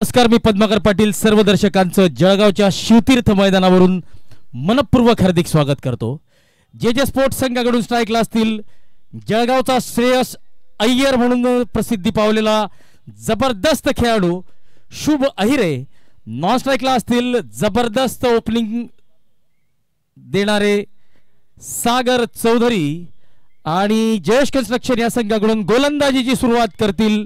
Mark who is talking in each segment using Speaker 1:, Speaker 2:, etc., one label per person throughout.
Speaker 1: नमस्कार, मी पद्माकर पाटील सर्व दर्शकांचं जळगावच्या शिवतीर्थ मैदानावरून मनपूर्वक हार्दिक स्वागत करतो। जे जे स्पोर्ट्स संघाकडून स्ट्राईकला असतील जळगावचा श्रेयस अय्यर म्हणून प्रसिद्धी पावलेला जबरदस्त खेळाडू शुभ अहिरे, नॉन स्ट्राईकला असतील जबरदस्त ओपनिंग देणारे सागर चौधरी आणि जयेश कन्स्ट्रक्शन या संघाकडून गोलंदाजीची सुरुवात करतील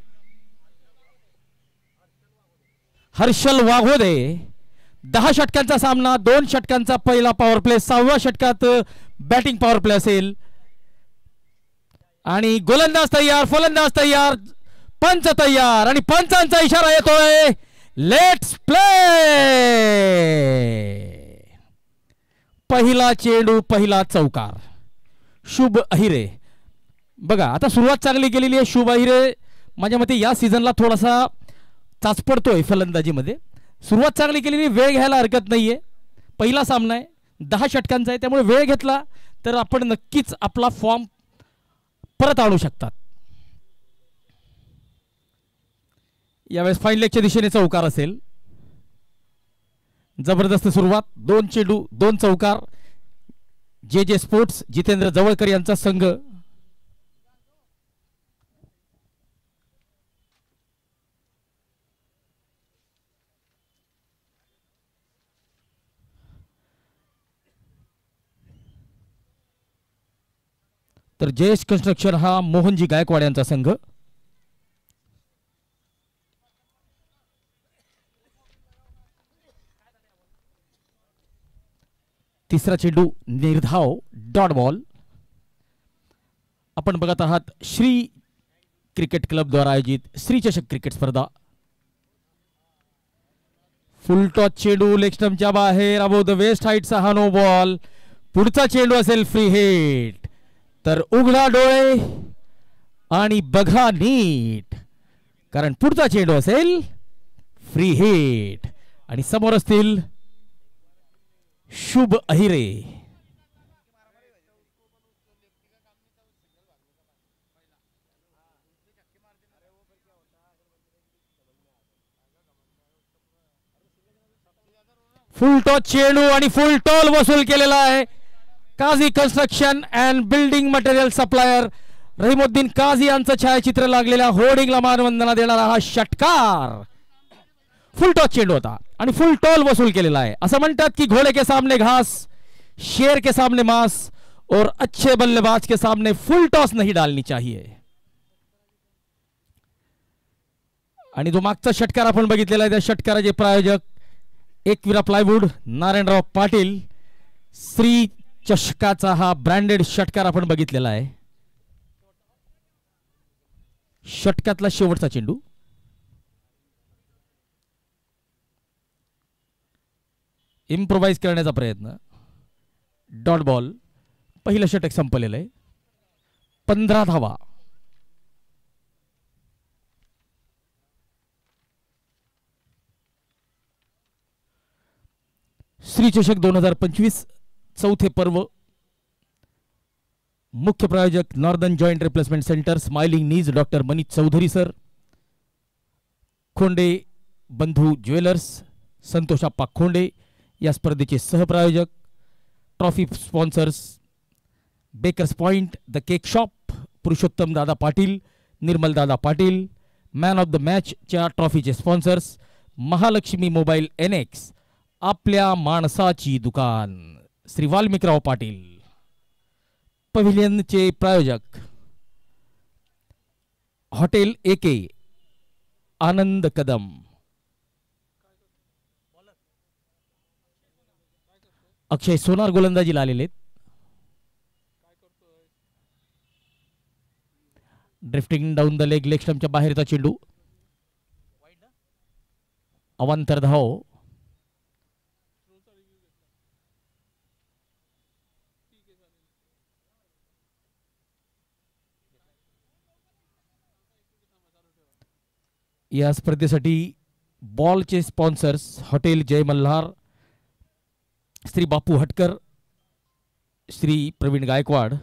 Speaker 1: हर्षल वाघोदे। 10 षटकांचा सामना, 2 षटकांचा पहिला पॉवर प्ले, 6व्या षटकात बॅटिंग पॉवर प्ले असेल आणि गोलंदाज तयार, फलंदाज तयार, पंच तयार आणि पंचांचा इशारा येतोय लेट्स प्ले। पहिला चेंडू, पहिला चौकार शुभ अहिरे। बघा आता सुरुवात चांगली केलेली आहे शुभ अहिरे, माझ्या मते या सीझनला थोडासा चाच पडतोय फलंदाजीमध्ये, सुरुवात चांगली केलेली, वेळ घ्यायला हरकत नाहीये। पहिला सामना आहे, 10 षटकांचा आहे, त्यामुळे वेळ घेतला तर आपण नक्कीच आपला फॉर्म परत आणू शकतात। यावेळेस फाईन लेगच्या दिशेने चौकार असेल। जबरदस्त सुरुवात, 2 चेंडू 2 चौकार। जे जे स्पोर्ट्स जितेंद्र जवळकर यांचा संघ तर जयेश कन्स्ट्रक्शन हा मोहनजी गायकवाड यांचा संघ। तिसरा चेंडू निर्धाव डॉट बॉल। आपण बघत आहात श्री क्रिकेट क्लब द्वारा आयोजित श्री चषक क्रिकेट स्पर्धा। फुल टॉस चेंडू लेग स्टंपच्या बाहेर, अबोव द वेस्ट हाईटचा हा नो बॉल। पुढचा चेंडू असेल फ्री हिट, तर उघडा डोळे आणि बघा नीट, कारण पुढचा चेंडू असेल फ्री हिट आणि समोर असतील शुभ अहिरे। फुल टॉस चेंडू आणि फुल टॉल वसूल केलेला आहे Kazi construction and building material supplier Rahimuddin Kazi यांचं छायाचित्र लागलेल्या होर्डिंगला मानवंदना देणारा हा षटकार। फुल टॉस चेंडू होता आणि फुल टॉल वसूल केलेला आहे। असं म्हणतात की घोड़े के सामने घास, शेर के सामने मांस और अच्छे बल्लेबाज के सामने फुल टॉस नहीं डालनी चाहिए। आणि जो मागचा षटकार आपण बघितलेला आहे त्या षटकाराचे प्रायोजक एकविरा प्लायवूड, नारायणराव पाटील। श्री चषकाचा हा ब्रँडेड षटकार आपण बघितलेला आहे। षटकातला शेवटचा चेंडू, इम्प्रोवाइज करण्याचा प्रयत्न, डॉट बॉल। पहिलं षटक संपलेलं आहे, 15 धावा। श्री चषक 2025 चौथे पर्व। मुख्य प्रायोजक northern joint replacement centre, smiling knees, doctor Manish Chaudhary sir, Khonde Bandhu jewellers, Santoshappa Khonde या स्पर्धेचे सहप्रायोजक। Trophy sponsors bakers point, the cake shop, Purushottam Dada Patil, Nirmal Dada Patil. Man of the मॅचच्या ट्रॉफीचे स्पॉन्सर्स महालक्ष्मी मोबाईल NX, आपल्या माणसाची दुकान, श्री वाल्मिकराव पाटील। पवेलियनचे प्रायोजक हॉटेल AK, आनंद कदम। अक्षय सोनार गोलंदाजीला आलेले, drifting down the leg, leg स्टंपच्या बाहेरचा चेंडू, अवांतर धाव। या स्पर्धेसाठी बॉलचे स्पॉन्सर्स हॉटेल जय मल्हार, श्री बापू हटकर, श्री प्रवीण गायकवाड।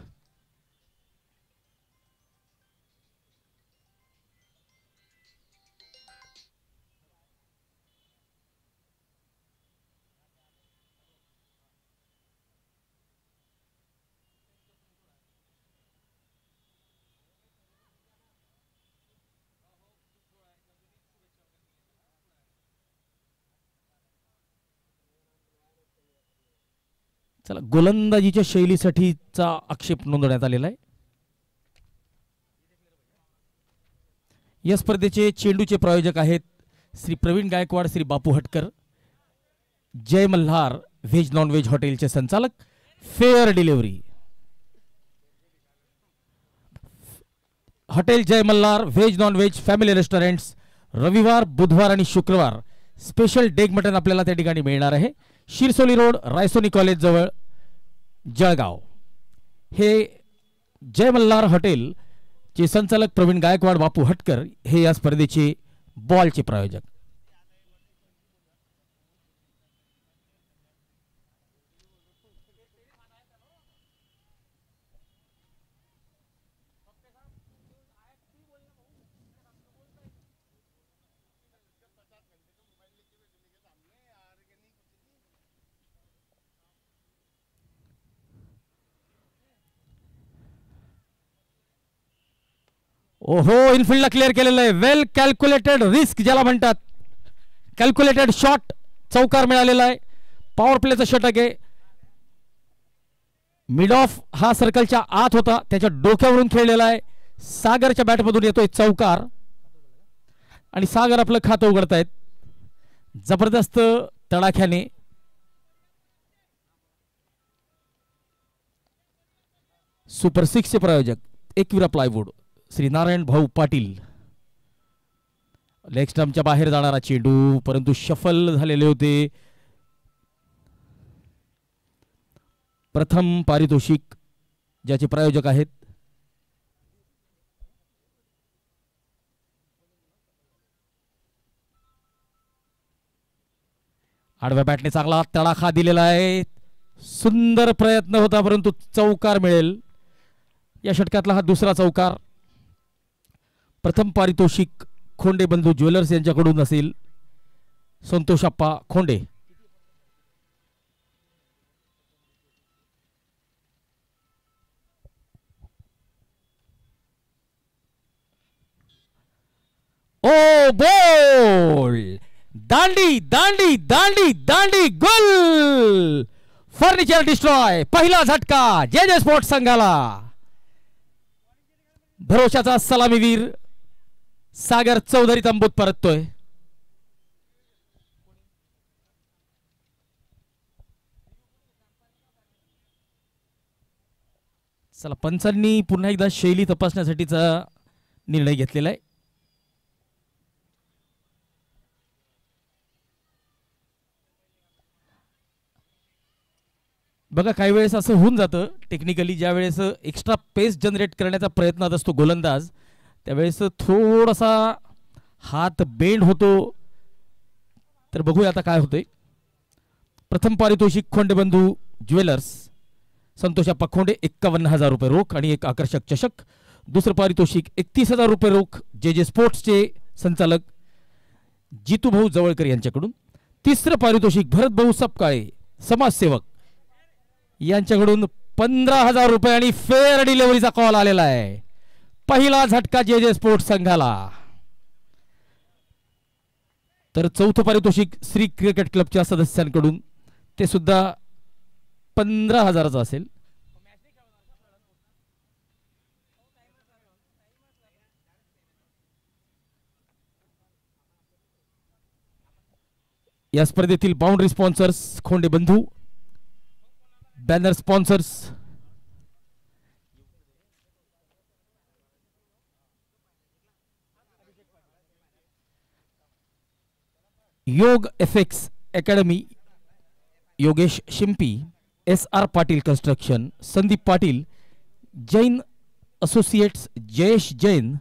Speaker 1: चला गोलंदाजीच्या शैलीसाठीचा आक्षेप नोंदवण्यात आलेला आहे. या स्पर्धेचे चेंडूचे प्रायोजक आहेत Shri Pravin Gaikwad, Shri Bapu Hatkar, Jai Malhar veg non veg हॉटेलचे संचालक, fair delivery. Hotel Jai Malhar veg non veg family restaurants. रविवार, बुधवार आणि शुक्रवार स्पेशल डेग मटन आपल्याला त्या ठिकाणी मिळणार आहे. शिरसोली रोड, रायसोनी कॉलेज जवळ, जळगाव. हे जय मल्हार हॉटेल चे संचालक प्रवीण गायकवाड, बापू हटकर हे या स्पर्धेचे बॉलचे प्रायोजक. ओहो, इनफिल्डला क्लिअर केलेलं आहे. वेल कॅल्क्युलेटेड रिस्क ज्याला म्हणतात, कॅल्क्युलेटेड शॉट, चौकार मिळालेला आहे. पॉवर प्लेचा षटक आहे. मिड ऑफ हा सर्कलच्या आत होता, त्याच्या डोक्यावरून खेळलेला आहे. सागरच्या बॅटमधून येतोय चौकार आणि सागर आपलं खातं उघडतायत जबरदस्त तडाख्याने. सुपर सिक्सचे प्रायोजक एकविरा प्लायवूड, श्री नारायण भाऊ पाटील. लेग स्टंपच्या बाहेर जाणारा चेंडू, परंतु शफल झालेले होते. प्रथम पारितोषिक ज्याचे प्रायोजक आहेत आडव्या बॅटने चांगला तडाखा दिलेला आहे. सुंदर प्रयत्न होता, परंतु चौकार मिळेल. या षटकातला हा दुसरा चौकार. प्रथम पारितोषिक खोंडे बंधू ज्वेलर्स यांच्याकडून असेल. संतोषप्पा खोंडे. ओ बोल, दांडी दांडी दांडी दांडी, गोल. Furniture destroy. पहिला झटका जे जे स्पोर्ट्स संघाला. भरोशाचा सलामीवीर सागर चौधरी तंबूत परततोय. चला, पंचांनी पुन्हा एकदा शैली तपासण्यासाठीचा निर्णय घेतलेला आहे. बघा, काही वेळेस असं होऊन जातं टेक्निकली, ज्या वेळेस एक्स्ट्रा पेस जनरेट करण्याचा प्रयत्नात असतो गोलंदाज, त्यावेळेस थोडासा हात बेंड होतो. तर बघूया आता काय होतंय. प्रथम पारितोषिक खोंडे बंधू ज्वेलर्स, संतोषप्पा खोंडे 51,000 रुपये रोख आणि एक आकर्षक चषक. दुसरं पारितोषिक 31,000 रुपये रोख जे जे स्पोर्ट्सचे संचालक जितूभाऊ जवळकर यांच्याकडून. तिसरं पारितोषिक भरतभाऊ सपकाळे समाजसेवक यांच्याकडून 15,000 रुपये आणि फेअर डिलिव्हरीचा कॉल आलेला आहे. पहिला झटका जे जे स्पोर्ट्स संघाला. तर चौथं पारितोषिक श्री क्रिकेट क्लबच्या सदस्यांकडून, ते सुद्धा 15,000चं असेल. या स्पर्धेतील बाउंड्री स्पॉन्सर्स खोंडे बंधू, बॅनर स्पॉन्सर्स योग FX academy, Yogesh Shimpi, SR Patil construction, Sandeep Patil, Jain associates, Jayesh Jain.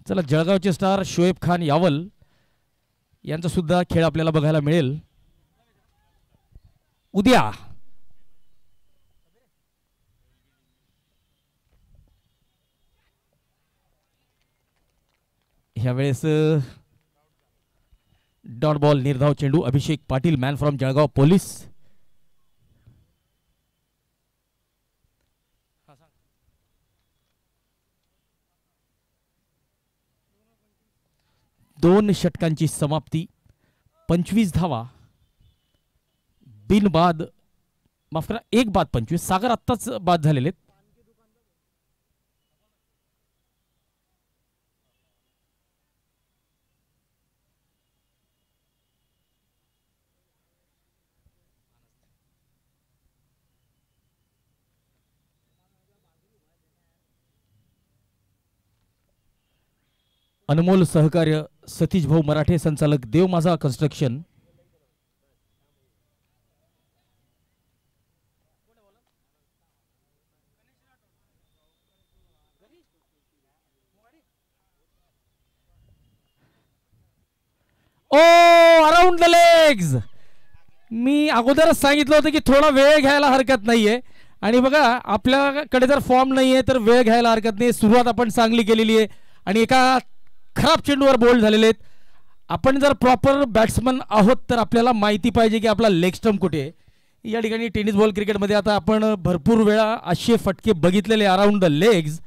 Speaker 1: चला, जळगावचे स्टार शोएब खान यावल यांचा सुद्धा खेळ आपल्याला बघायला मिळेल उद्या. यावेळेस डॉट बॉल निर्धाव चेंडू. Abhishek Patil man from Jalgaon police. दोन षटकांची समाप्ती. 25 धावा बिनबाद, माफ करा एक बाद 25. सागर आत्ताच बाद झालेले. अनमोल सहकार्य सतीश भाऊ मराठे, संचालक Dev Maza construction. Oh around the legs. मी अगोदरच सांगितलं होतं की थोडा वेळ घ्यायला हरकत नाहीये. आणि बघा आपल्याकडे जर फॉर्म नाहीये तर वेळ घ्यायला हरकत नाही. सुरुवात आपण चांगली केलेली आहे आणि एका खराब चेंडूवर बोल्ड झालेले आहेत. आपण जर प्रॉपर बॅट्समन आहोत तर आपल्याला माहिती पाहिजे की आपला लेग स्टंप कुठे आहे. या ठिकाणी टेनिस बॉल क्रिकेटमध्ये आता आपण भरपूर वेळा असे फटके बघितलेले अराउंड द लेग्स.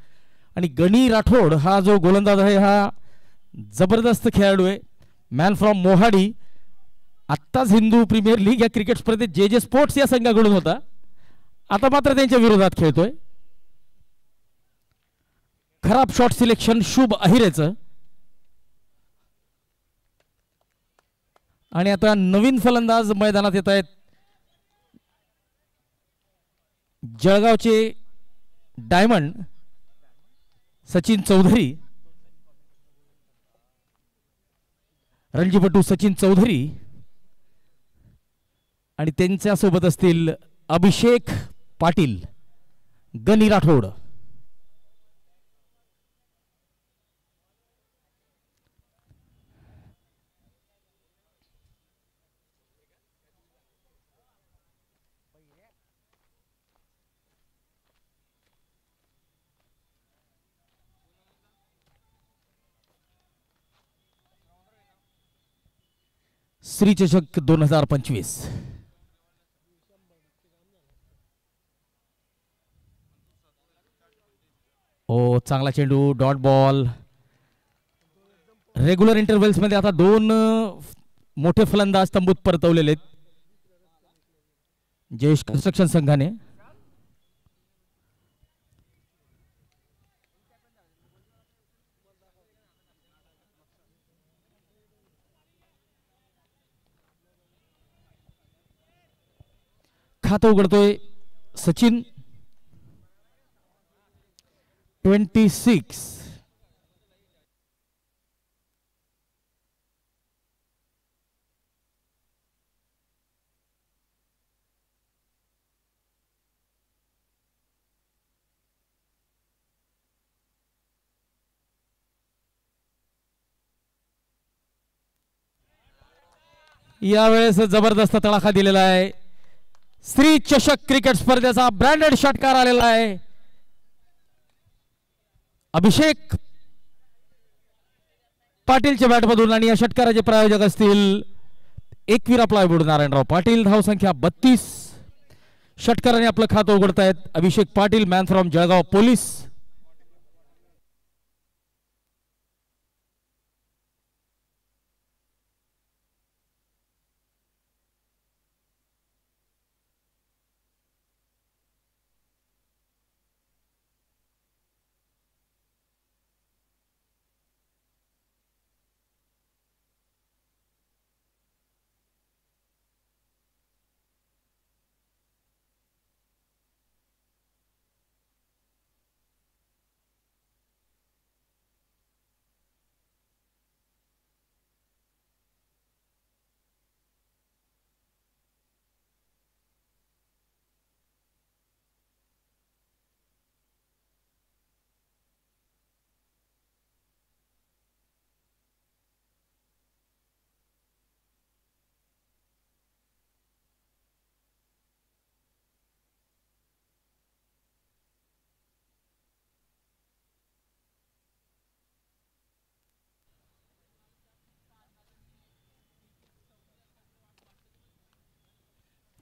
Speaker 1: आणि गणी राठोड हा जो गोलंदाज आहे हा जबरदस्त खेळाडू आहे. Man from Mohadi. आत्ताच हिंदू प्रीमियर लीग या क्रिकेट स्पर्धेत जे जे स्पोर्ट्स या संघाकडून होता. आता मात्र त्यांच्या विरोधात खेळतोय. खराब शॉट सिलेक्शन शुभ अहिरेचं. आणि आता नवीन फलंदाज मैदानात येत आहेत. जळगावचे डायमंड सचिन चौधरी. रणजीपटू सचिन चौधरी आणि त्यांच्यासोबत असतील अभिषेक पाटील, गणी राठोड. श्री चषक 2025. ओ चांगला चेंडू. Dot ball. रेग्युलर इंटरव्हल्स मध्ये आता दोन मोठे फलंदाज तंबूत परतवलेले आहेत जयेश कन्स्ट्रक्शन संघाने. खातं उघडतोय सचिन. 26. यावेळेस जबरदस्त तडाखा दिलेला आहे. श्री चषक क्रिकेट स्पर्धेचा ब्रँडेड षटकार आलेला आहे. अभिषेक पाटीलच्या बॅटमधून आणि या षटकाराचे प्रायोजक असतील एकविरा प्लायवूड नारायणराव पाटील. धावसंख्या 32. षटकाराने आपलं खातं उघडतायत Abhishek Patil man from Jalgaon police.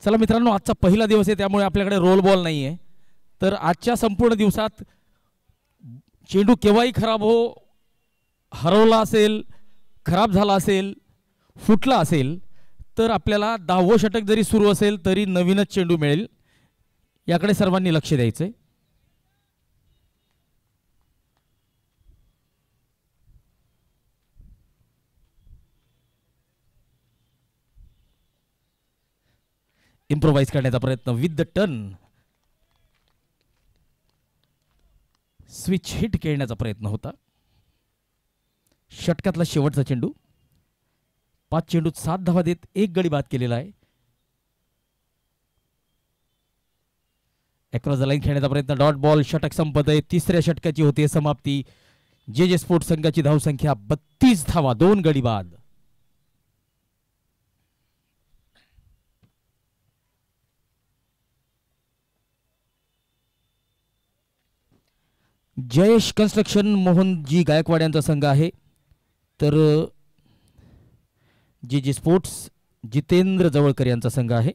Speaker 1: चला मित्रांनो, आजचा पहिला दिवस आहे त्यामुळे आपल्याकडे रोल बॉल नाही आहे. तर आजच्या संपूर्ण दिवसात चेंडू केव्हाही हरवला असेल, खराब झाला असेल, फुटला असेल तर आपल्याला 10वं षटक जरी सुरू असेल तरी नवीनच चेंडू मिळेल. याकडे सर्वांनी लक्ष द्यायचंय. इम्प्रोवाइज करण्याचा प्रयत्न with the turn. Switch hit खेळण्याचा प्रयत्न होता. षटकातला शेवटचा चेंडू. 5 चेंडूत 7 धावा देत 1 गडी बाद केलेला आहे. अक्रॉस द लाईन खेळण्याचा प्रयत्न. Dot ball. षटक संपत आहे. तिसऱ्या षटकाची होते समाप्ती. जे जे स्पोर्ट्स संघाची धावसंख्या 32 धावा, 2 गडी बाद. जयेश कन्स्ट्रक्शन मोहनजी गायकवाड यांचा संघ आहे. तर जे जे स्पोर्ट्स जितेंद्र जवळकर यांचा संघ आहे.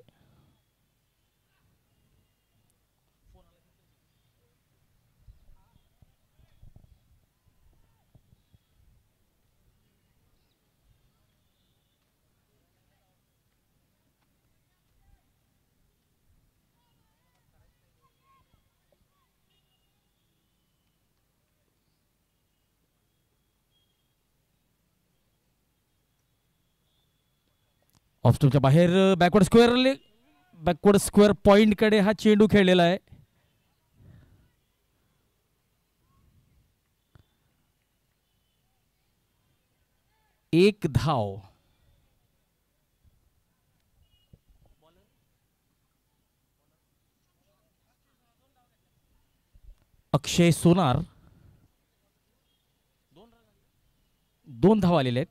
Speaker 1: ऑफस्टोनच्या बाहेर बॅकवर्ड स्क्वेअर पॉइंट कडे हा चेंडू खेळलेला आहे. एक धाव. अक्षय सोनार 2 धावा आलेले आहेत.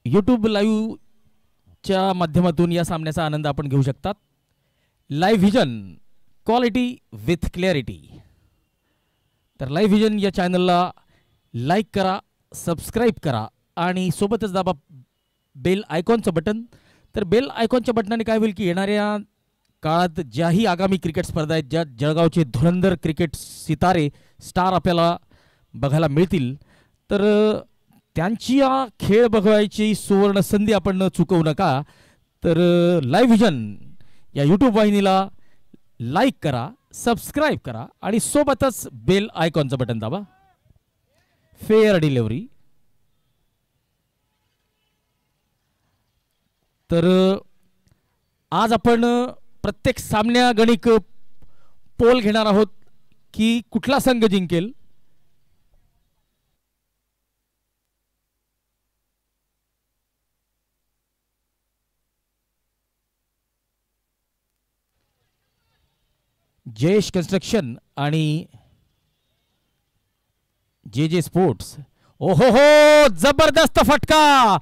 Speaker 1: यूट्यूब लाईव्हच्या माध्यमातून या सामन्याचा आनंद आपण घेऊ शकतात. Live vision, quality with clarity. तर लाईव्ह व्हिजन या चॅनलला लाईक करा, सबस्क्राईब करा आणि सोबतच दाबा बेल आयकॉनचं बटन. तर बेल आयकॉनच्या बटनाने काय होईल की येणाऱ्या काळात ज्याही आगामी क्रिकेट स्पर्धा आहेत, ज्या जळगावचे धुरंधर क्रिकेट सितारे स्टार आपल्याला बघायला मिळतील, तर त्यांची खेळ बघायची सुवर्ण संधी आपण न चुकवू नका. तर लाईव्ह व्हिजन या यूट्यूब वाहिनीला लाईक करा, सबस्क्राईब करा आणि सोबतच बेल आयकॉनचं बटन दाबा. Fair delivery. तर आज आपण प्रत्येक सामन्या गणिक पोल घेणार आहोत की कुठला संघ जिंकेल. जयेश कन्स्ट्रक्शन आणि जे जे स्पोर्ट्स. ओहो हो, जबरदस्त फटका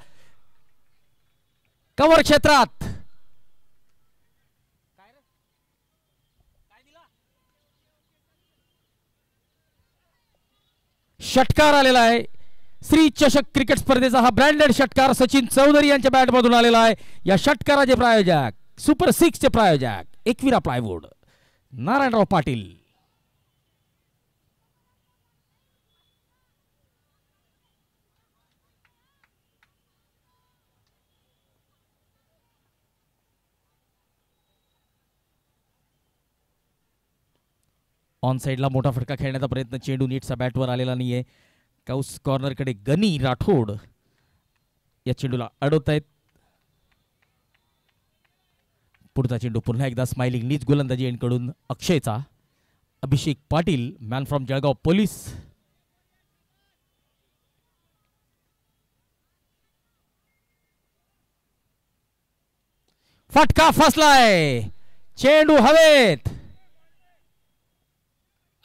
Speaker 1: कव्हर क्षेत्रात. षटकार आलेला आहे. श्री चषक क्रिकेट स्पर्धेचा हा ब्रँडेड षटकार सचिन चौधरी यांच्या बॅटमधून आलेला आहे. या षटकाराचे प्रायोजक, सुपर 6 चे प्रायोजक एकविरा प्लायवूड, नारायणराव पाटील. ऑन साइडला मोठा फटका खेळण्याचा प्रयत्न. चेंडू नीटचा बॅटवर आलेला नाहीये. काउस कॉर्नरकडे गनी राठोड या चेंडूला अडवत आहेत. पुढचा चेंडू पुन्हा एकदा स्माइलिंग नीच गोलंदाजी यांकडून अक्षयचा. Abhishek Patil, man from Jalgaon police. फटका फसलाय. चेंडू हवेत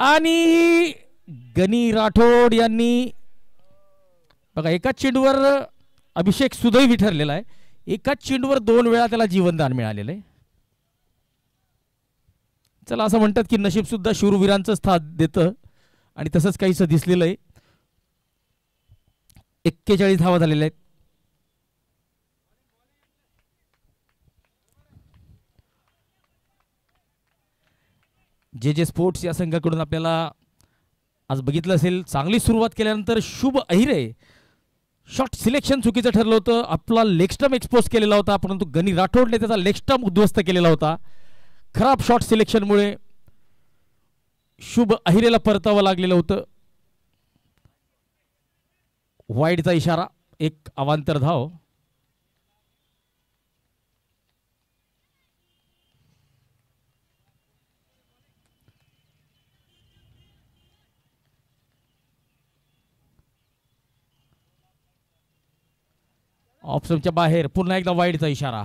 Speaker 1: आणि गनी राठोड यांनी बघा एकाच चेंडूवर अभिषेक सुदैवी ठरलेला आहे. एकाच चेंडूवर 2 वेळा त्याला जीवनदान मिळालेलं आहे. चला असं म्हणतात की नशीब सुद्धा शूरवीरांचं साथ देतं आणि तसंच काहीसं दिसलेलं आहे. 41 धावा झालेल्या आहेत. जे जे स्पोर्ट्स या संघाकडून आपल्याला आज बघितलं असेल, चांगली सुरुवात केल्यानंतर शुभ अहिरे शॉट सिलेक्शन चुकीचं ठरलं होतं. आपला लेग स्टंप एक्सपोज केलेला होता, परंतु गणी राठोडने त्याचा लेग स्टंप उद्ध्वस्त केलेला होता. खराब शॉट सिलेक्शनमुळे शुभ अहिरेला परतावं लागलेलं होतं. वाईडचा इशारा, एक अवांतर धाव. ऑप्शनच्या बाहेर, पुन्हा एकदा वाईडचा इशारा.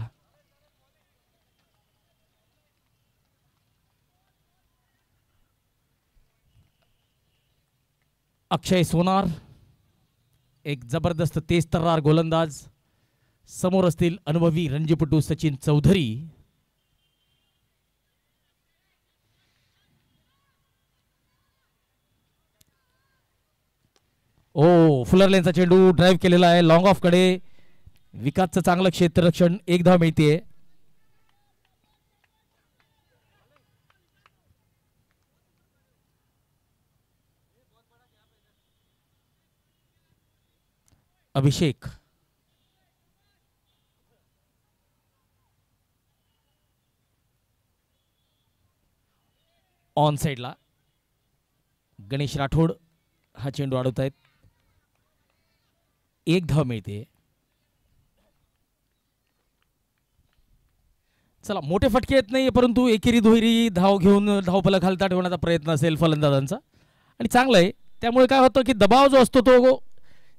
Speaker 1: अक्षय सोनार एक जबरदस्त तेज तर्रार गोलंदाज. समोर असतील अनुभवी रणजीपटू सचिन चौधरी. ओ फुलरलेनचा चेंडू ड्राईव्ह केलेला आहे लॉंग ऑफ कडे. विकासचं चांगलं क्षेत्ररक्षण, एक धाव मिळते. अभिषेक ऑन साइडला. गणेश राठोड हा चेंडू अडवत आहेत. एक धाव मिळते. चला, मोठे फटके येत नाही, परंतु एकेरी दुहेरी धाव घेऊन धावफलक खालता ठेवण्याचा प्रयत्न असेल फलंदाजांचा, आणि चांगलं आहे. त्यामुळे काय होतं की दबाव जो असतो तो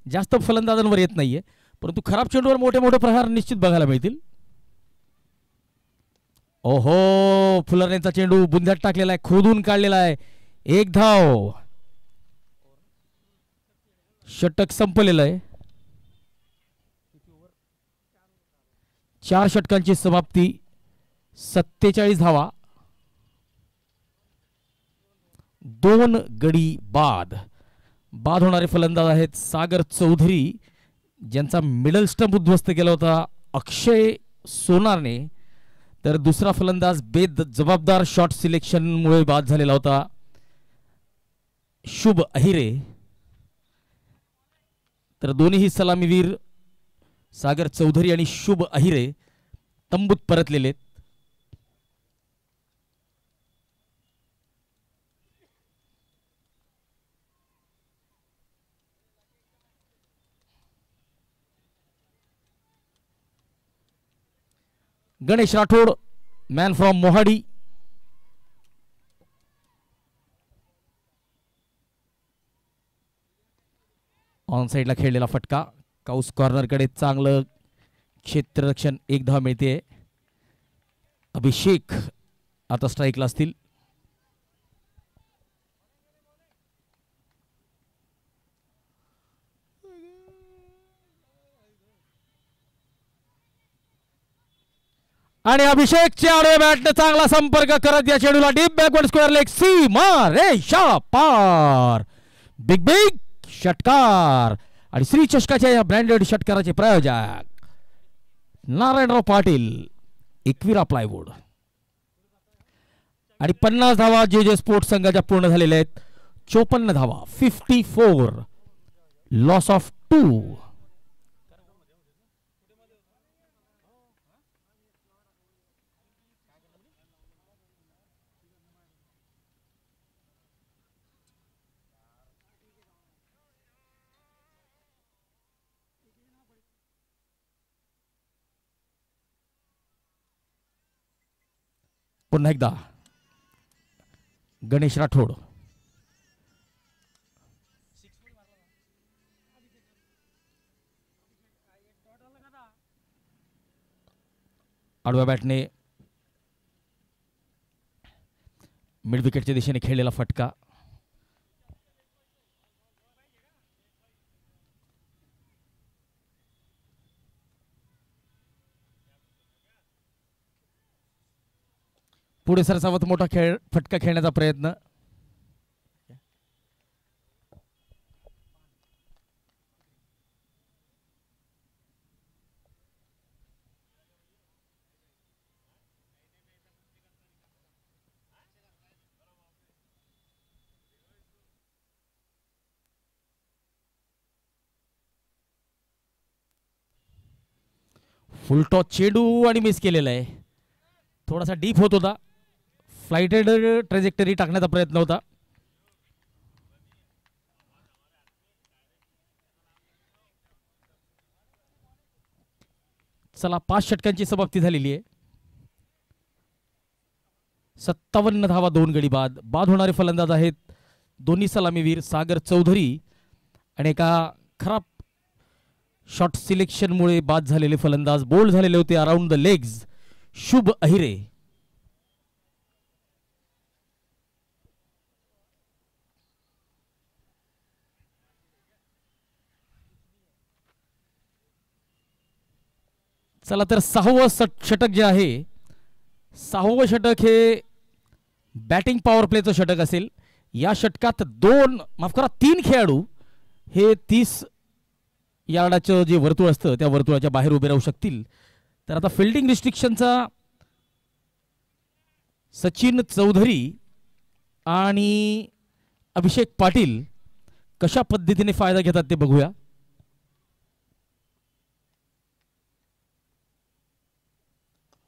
Speaker 1: जास्त फलंदाजांवर येत नाहीये, परंतु खराब चेंडूवर मोठे मोठे प्रहार निश्चित बघायला मिळतील. ओहो, फुलरनेचा चेंडू बुंद्यात टाकलेला आहे, खोदून काढलेला आहे. एक धाव. षटक संपलेलं आहे. 4 षटकांची समाप्ती, 47 धावा, 2 गडी बाद. बाद होणारे फलंदाज आहेत सागर चौधरी, ज्यांचा मिडल स्टंप उद्ध्वस्त केला होता अक्षय सोनारने, तर दुसरा फलंदाज जबाबदार शॉट सिलेक्शनमुळे बाद झालेला होता शुभ अहिरे. तर दोन्ही सलामीवीर सागर चौधरी आणि शुभ अहिरे तंबूत परतलेले. Ganesh Rathod, man from Mohadi. On साइडला खेळलेला फटका, काउस कॉर्नरकडे चांगलं क्षेत्ररक्षण, एक धाव मिळते. अभिषेक आता स्ट्राईकला असतील. आणि अभिषेकच्या आडव्या बॅटने चांगला संपर्क करत या चेंडूला डीप बॅकवर्ड स्क्वेअर लेग सीमा रेषा पार. बिग बिग षटकार. आणि श्री चषकाच्या या ब्रँडेड षटकाराचे प्रायोजक नारायणराव पाटील, एकविरा प्लायवूड. आणि 50 धावा जे जे स्पोर्ट्स संघाच्या पूर्ण झालेल्या आहेत. 54 धावा, 54, लॉस ऑफ 2. पुन्हा एकदा गणेश राठोड. आडव्या बॅटने मिड विकेटच्या दिशेने खेळलेला फटका. पुढे सरसावत मोठा फटका खेळण्याचा प्रयत्न. फुल टॉस चेंडू आणि मिस केलेला आहे. थोडासा डीप होत होता. फ्लाइटेड ट्रॅजेक्टरी टाकण्याचा प्रयत्न होता. चला 5 षटकांची समाप्ती झालेली आहे. 57 धावा 2 गडी बाद. बाद होणारे फलंदाज आहेत दोन्ही सलामीवीर सागर चौधरी आणि एका खराब शॉट सिलेक्शनमुळे बाद झालेले फलंदाज बोल्ड झालेले होते अराउंड द लेग्स शुभ अहिरे. चला तर 6वं षटक जे आहे 6वं षटक हे बॅटिंग पॉवर प्लेचं षटक असेल. या षटकात 3 खेळाडू हे 30 यार्डाचं जे वर्तुळ असतं त्या वर्तुळाच्या बाहेर उभे राहू शकतील. तर आता फिल्डिंग रिस्ट्रिक्शनचा सचिन चौधरी आणि अभिषेक पाटील कशा पद्धतीने फायदा घेतात ते बघूया.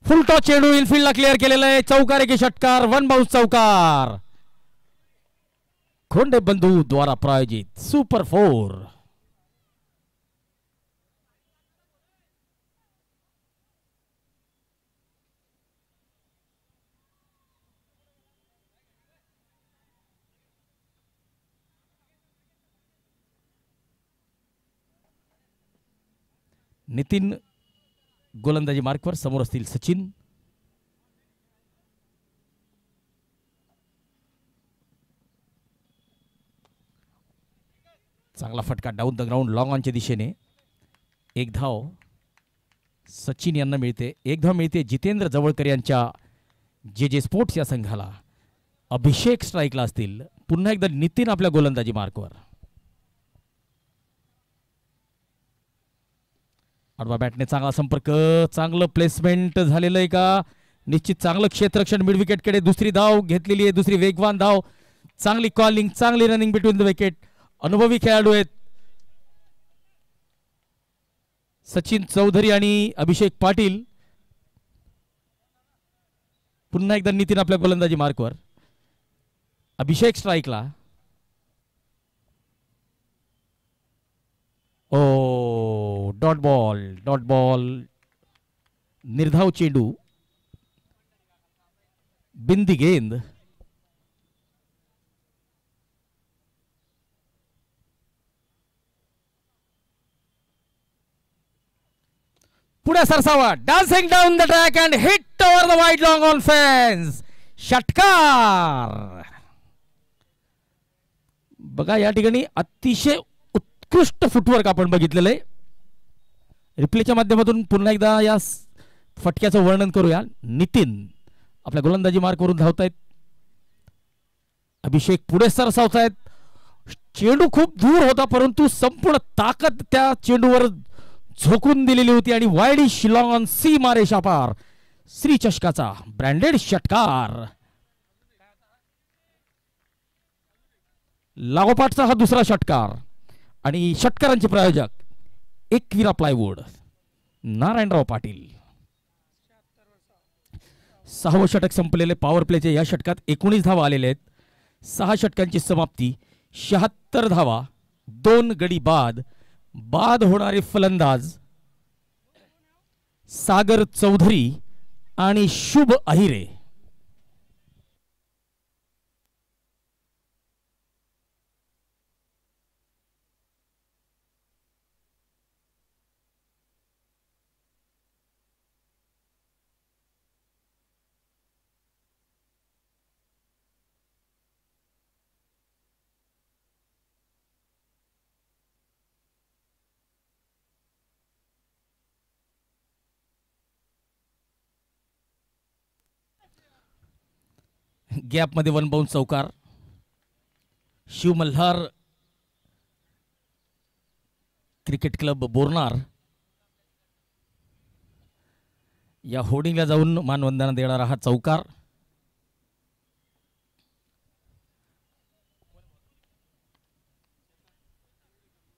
Speaker 1: फुल टॉस चेंडू इनफिल्डला क्लिअर केलेला आहे. चौकार एक षटकार. 1 बाउन्स चौकार. खोंडे बंधू द्वारा प्रायोजित सुपर 4. नितीन गोलंदाजी मार्कवर. समोर असतील सचिन. चांगला फटका डाऊन द ग्राउंड लॉंग ऑनच्या दिशेने. 1 धाव सचिन यांना मिळते. 1 धाव मिळते जितेंद्र जवळकर यांच्या जे स्पोर्ट्स या संघाला. अभिषेक स्ट्राईकला असतील. पुन्हा एकदा नितीन आपल्या गोलंदाजी मार्कवर. आडवा बॅटने चांगला संपर्क. चांगलं प्लेसमेंट झालेलं आहे का. निश्चित चांगलं क्षेत्ररक्षण. मिड विकेटकडे दुसरी धाव घेतलेली आहे. दुसरी वेगवान धाव. चांगली कॉलिंग. चांगली रनिंग बिटवीन द विकेट. अनुभवी खेळाडू आहेत सचिन चौधरी आणि अभिषेक पाटील. पुन्हा एकदा नितीन आपल्या गोलंदाजी मार्कवर. अभिषेक स्ट्राईकला. O dot ball. निर्धाव चेंडू. बिंदी गेंद. पुढे सरसावा. Dancing down the track and hit over the wide long on fence. षटकार. बघा या ठिकाणी अतिशय उत्कृष्ट फुटवर्क आपण बघितलेलं आहे. रिप्लेच्या माध्यमातून पुन्हा एकदा या फटक्याचं वर्णन करूया. नितीन आपल्या गोलंदाजी मार्कवरून धावतायत. अभिषेक पुढे सरसावतायत. चेंडू खूप दूर होता परंतु संपूर्ण ताकद त्या चेंडूवर झोकून दिलेली होती आणि वाईड शिलॉंग ऑन सी मारे शापार. श्री चषकाचा ब्रँडेड षटकार. लागोपाठचा हा दुसरा षटकार आणि षटकारांचे प्रायोजक एकविरा प्लायवूड नारायणराव पाटील. 6वं षटक संपलेले. पॉवर प्लेचे या षटकात 19 धावा आलेले आहेत. 6 षटकांची समाप्ती. 76 धावा 2 गडी बाद. बाद होणारे फलंदाज सागर चौधरी आणि शुभ अहिरे. गॅप मध्ये 1 बाउन्स चौकार. शिव मल्हार क्रिकेट क्लब बोरनार या होर्डिंगला जाऊन मानवंदना देणारा हा चौकार.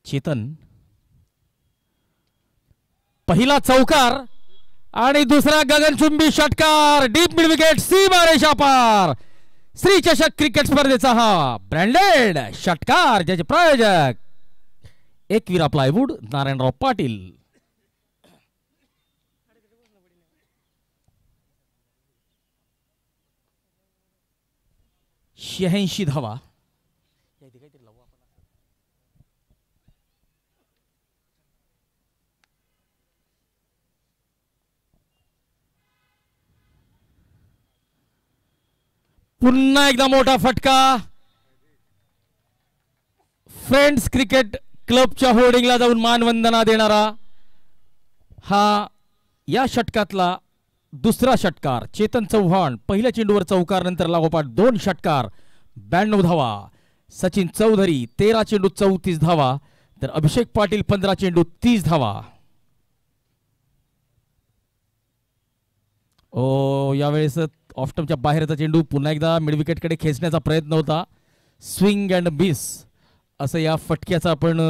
Speaker 1: चेतन. पहिला चौकार आणि दुसरा गगनचुंबी षटकार डीप मिड विकेट सीमारेषा पार. श्री चषक क्रिकेट स्पर्धेचा हा ब्रँडेड षटकार ज्याचे प्रायोजक एकविरा प्लायवूड नारायणराव पाटील. 86 धावा. पुन्हा एकदा मोठा फटका. फ्रेंड्स क्रिकेट क्लबच्या होर्डिंगला जाऊन मानवंदना देणारा हा या षटकातला दुसरा षटकार. चेतन चव्हाण पहिल्या चेंडूवर चौकार, नंतर लागोपाठ 2 षटकार 92 धावा. सचिन चौधरी 13 चेंडू 34 धावा, तर अभिषेक पाटील 15 चेंडू 30 धावा. यावेळेस ऑफस्टंपच्या बाहेरचा चेंडू पुन्हा एकदा मिड विकेटकडे खेचण्याचा प्रयत्न होता. स्विंग अँड मिस असं या फटक्याचं आपण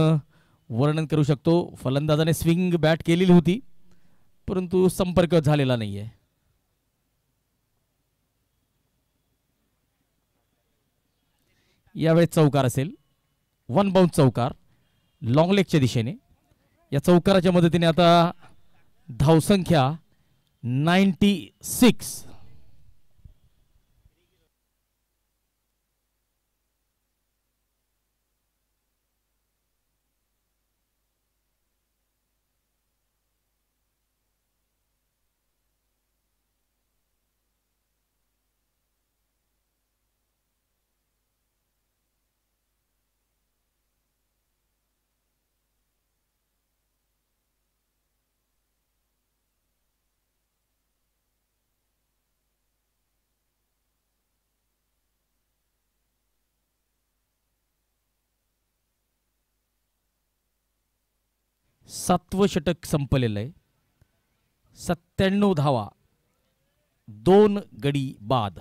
Speaker 1: वर्णन करू शकतो. फलंदाजाने स्विंग बॅट केलेली होती परंतु संपर्क झालेला नाहीये. यावेळी चौकार असेल. 1 बाउंस चौकार लॉंग लेगच्या दिशेने. या चौकाराच्या मदतीने आता धावसंख्या 96. सातवं षटक संपलेलं आहे. 97 धावा 2 गडी बाद.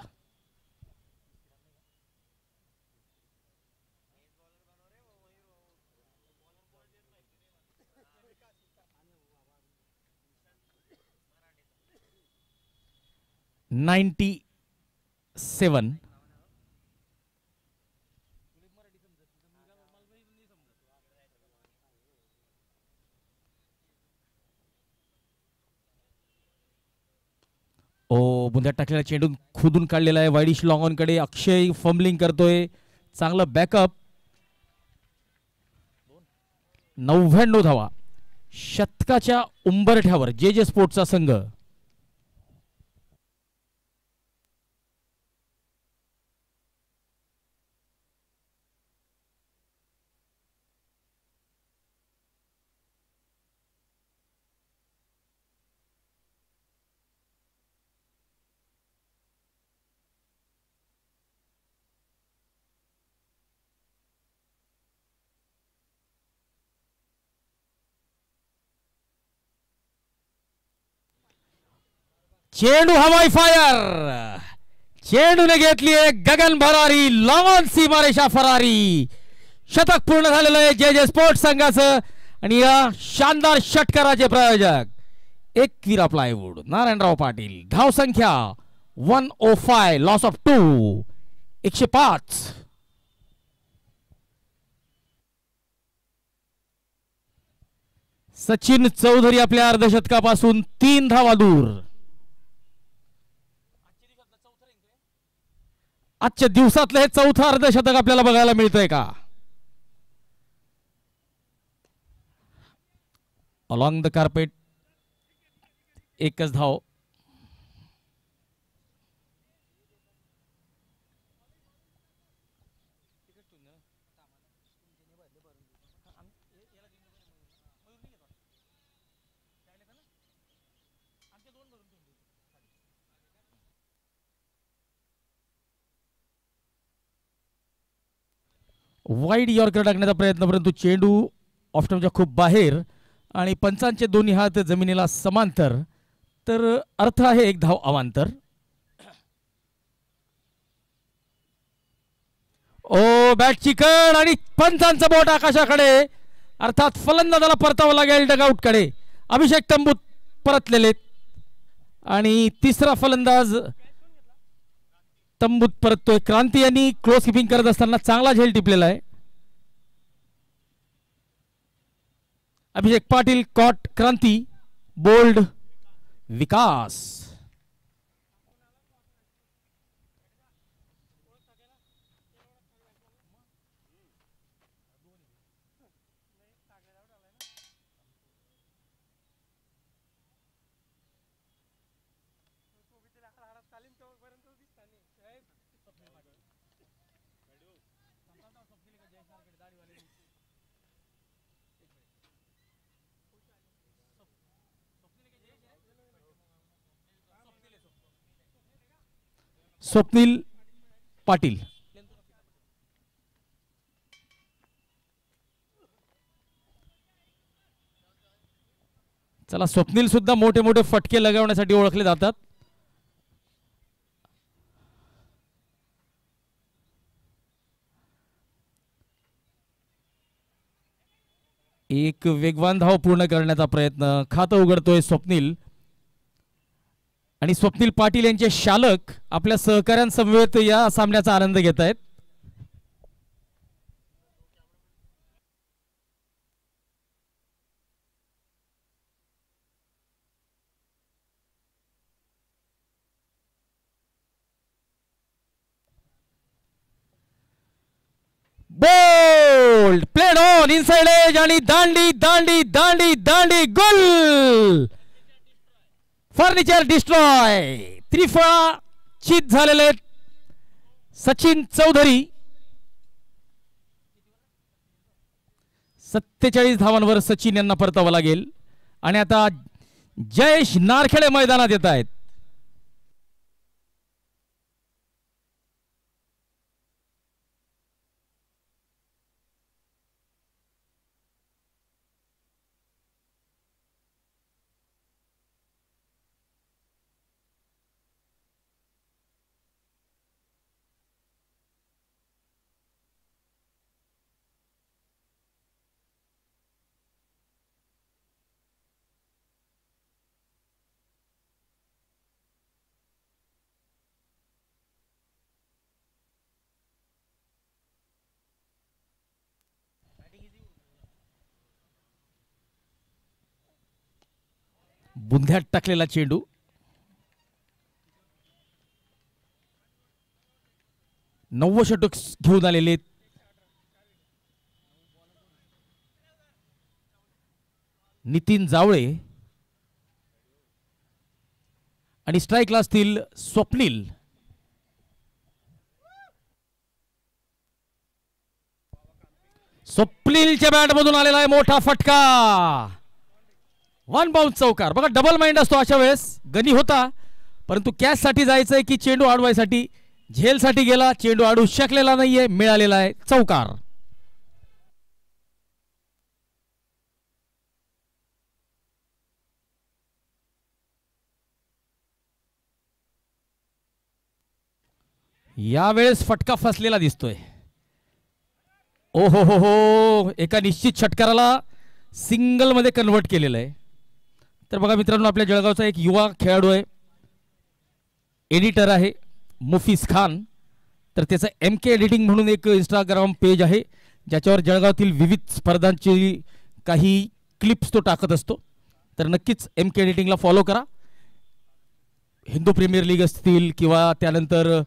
Speaker 1: बुंद्यात टाकलेला चेंडू खुदून काढलेला आहे. वाईडिश लॉंग ऑन कडे अक्षय फंबलिंग करतोय. चांगलं बॅकअप. 99 धावा. शतकाच्या उंबरठ्यावर जे जे स्पोर्ट्सचा संघ. चेंडू हवाई फायर. चेंडूने घेतली आहे गगन भरारी. लॉंग सीमारेषा फरारी. शतक पूर्ण झालेलं आहे जे जे स्पोर्ट्स संघाचं. आणि या शानदार षटकाराचे प्रायोजक एकविरा प्लायवूड नारायणराव पाटील. धावसंख्या 105 लॉस ऑफ 2 105. सचिन चौधरी आपल्या अर्धशतकापासून 3 धावा दूर. आजच्या दिवसातलं हे 4थं अर्धशतक आपल्याला बघायला मिळतंय का. अलॉंग द कार्पेट 1च धाव. वाईड यॉर्कर टाकण्याचा प्रयत्न परंतु चेंडू ऑफस्टंपच्या खूप बाहेर आणि पंचांचे दोन्ही हात जमिनीला समांतर. तर अर्थ आहे 1 धाव अवांतर. बॅटची कड आणि पंचांचं बोट आकाशाकडे. अर्थात फलंदाजाला परतावं लागेल डगआउटकडे. अभिषेक तंबूत परतलेले. आणि तिसरा फलंदाज तंबूत परततोय. क्रांती यांनी क्लोज किपिंग करत असताना चांगला झेल टिपलेला आहे. अभिषेक पाटील कॉट क्रांती, बोल्ड विकास. स्वप्नील पाटील. चला, स्वप्नील सुद्धा मोठे मोठे फटके लगावण्यासाठी ओळखले जातात. एक वेगवान धाव पूर्ण करण्याचा प्रयत्न, खातं उघडतोय स्वप्नील. आणि स्वप्नील पाटील यांचे शालक आपल्या सहकाऱ्यांसमवेत या सामन्याचा आनंद घेत आहेत. Bowled played on inside edge आणि दांडी दांडी दांडी दांडी गोल. Furniture destroy. त्रिफळा चित झालेले सचिन चौधरी. 47 धावांवर सचिन यांना परतावं लागेल. आणि आता जयेश नारखेडे मैदानात येत आहेत. बुंध्यात टाकलेला चेंडू. षटक घेऊन आलेले नितीन जावळे आणि स्ट्राईकला असतील स्वप्नील. स्वप्नीलच्या बॅटमधून आलेला आहे मोठा फटका. 1 बाउन्स चौकार. बघा, डबल माइंड असतो अशा वेळेस. गनी होता, परंतु कॅच साठी जायचंय की चेंडू अडवायसाठी. झेल साठी गेला, चेंडू अडवू शकलेला नाहीये, मिळालेला आहे चौकार. यावेळेस फटका फसलेला दिसतोय. ओ हो हो हो, एका निश्चित षटकाराला सिंगल मध्ये कन्वर्ट केलेलं आहे. तर बघा मित्रांनो, आपल्या जळगावचा एक युवा खेळाडू आहे, एडिटर आहे मुफीस खान. तर त्याचं MK एडिटिंग म्हणून एक इंस्टाग्राम पेज आहे, ज्याच्यावर जळगावातील विविध स्पर्धांची काही क्लिप्स तो टाकत असतो. तर नक्कीच MK एडिटिंगला फॉलो करा. हिंदू प्रीमियर लीग असतील किंवा त्यानंतर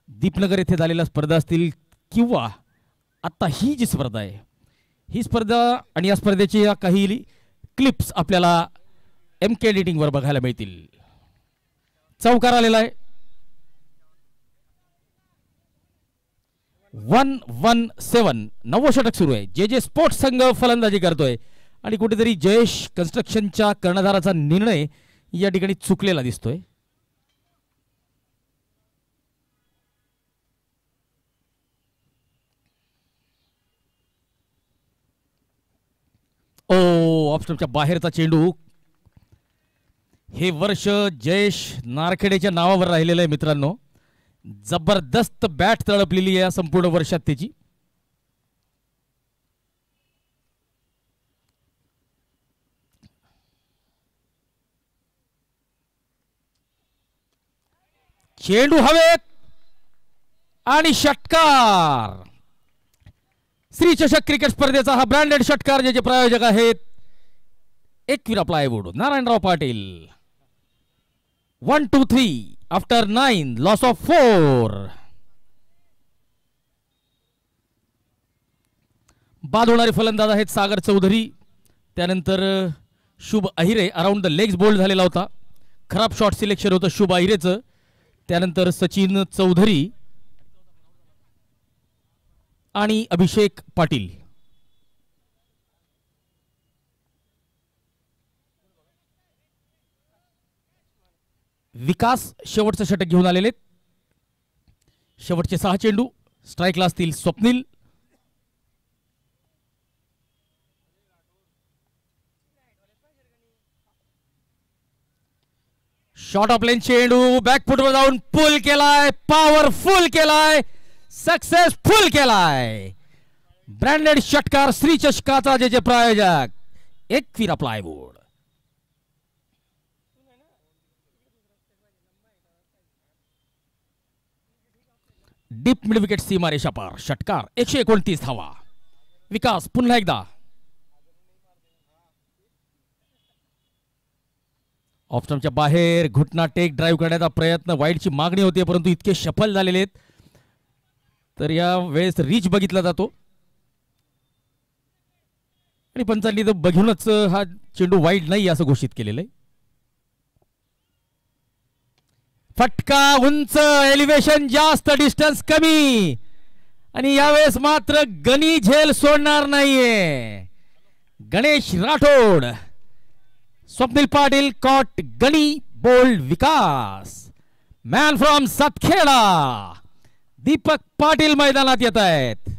Speaker 1: दीपनगर येथे झालेल्या स्पर्धा असतील किंवा आता ही जी स्पर्धा आहे, ही स्पर्धा आणि या स्पर्धेची काही क्लिप्स आपल्याला MK एडिटिंग वर बघायला मिळतील. चौकार आलेला आहे. 1-1-7 षटक सुरू आहे. जे स्पोर्ट्स संघ फलंदाजी करतोय आणि कुठेतरी जयेश कन्स्ट्रक्शनच्या कर्णधाराचा निर्णय या ठिकाणी चुकलेला दिसतोय. ऑफस्टंपच्या बाहेरचा चेंडू. हे वर्ष जयेश नारखेडेच्या नावावर राहिलेलं आहे मित्रांनो. जबरदस्त बॅट तळपलेली आहे या संपूर्ण वर्षात त्याची. चेंडू हवेत आणि षटकार. श्री चषक क्रिकेट स्पर्धेचा हा ब्रँडेड षटकार ज्याचे प्रायोजक आहेत Ekvira plywood, Narayanrao Patil. 1 2 3 after 9 loss of 4. बाद होणारे फलंदाज आहेत सागर चौधरी, त्यानंतर Shubh Ahire. Around the legs bowled झालेला होता, खराब शॉट सिलेक्शन होतं शुभ अहिरेचं. त्यानंतर सचिन चौधरी आणि अभिषेक पाटील. विकास शेवटचं षटक घेऊन आलेले. शेवटचे 6 चेंडू स्ट्राईकला असतील स्वप्नील. शॉर्ट ऑफ लेन चेंडू बॅकफुटवर जाऊन पुल केलाय, पॉवरफुल केलाय, सक्सेसफुल केलाय. ब्रँडेड षटकार श्री चषकाचा जे प्रायोजक Ekvira plywood. Deep mid wicket सीमा रेषा पार. षटकार 129 धावा. विकास पुन्हा एकदा ऑफस्टंपच्या बाहेर घुटना टेक ड्राईव्ह करण्याचा प्रयत्न. वाईडची मागणी होती परंतु इतके सफल झालेले आहेत तर या वेळेस रीच बघितला जातो आणि पंचांनी तर बघूनच हा चेंडू वाईड नाही असं घोषित केलेलं आहे. फटका उंच, एलिव्हेशन जास्त, डिस्टन्स कमी आणि यावेळेस मात्र गणी झेल सोडणार नाहीये. Ganesh Rathod, Swapnil Patil caught Gani bowled Vikas. Man from Satkheda Deepak Patil मैदानात येत आहेत.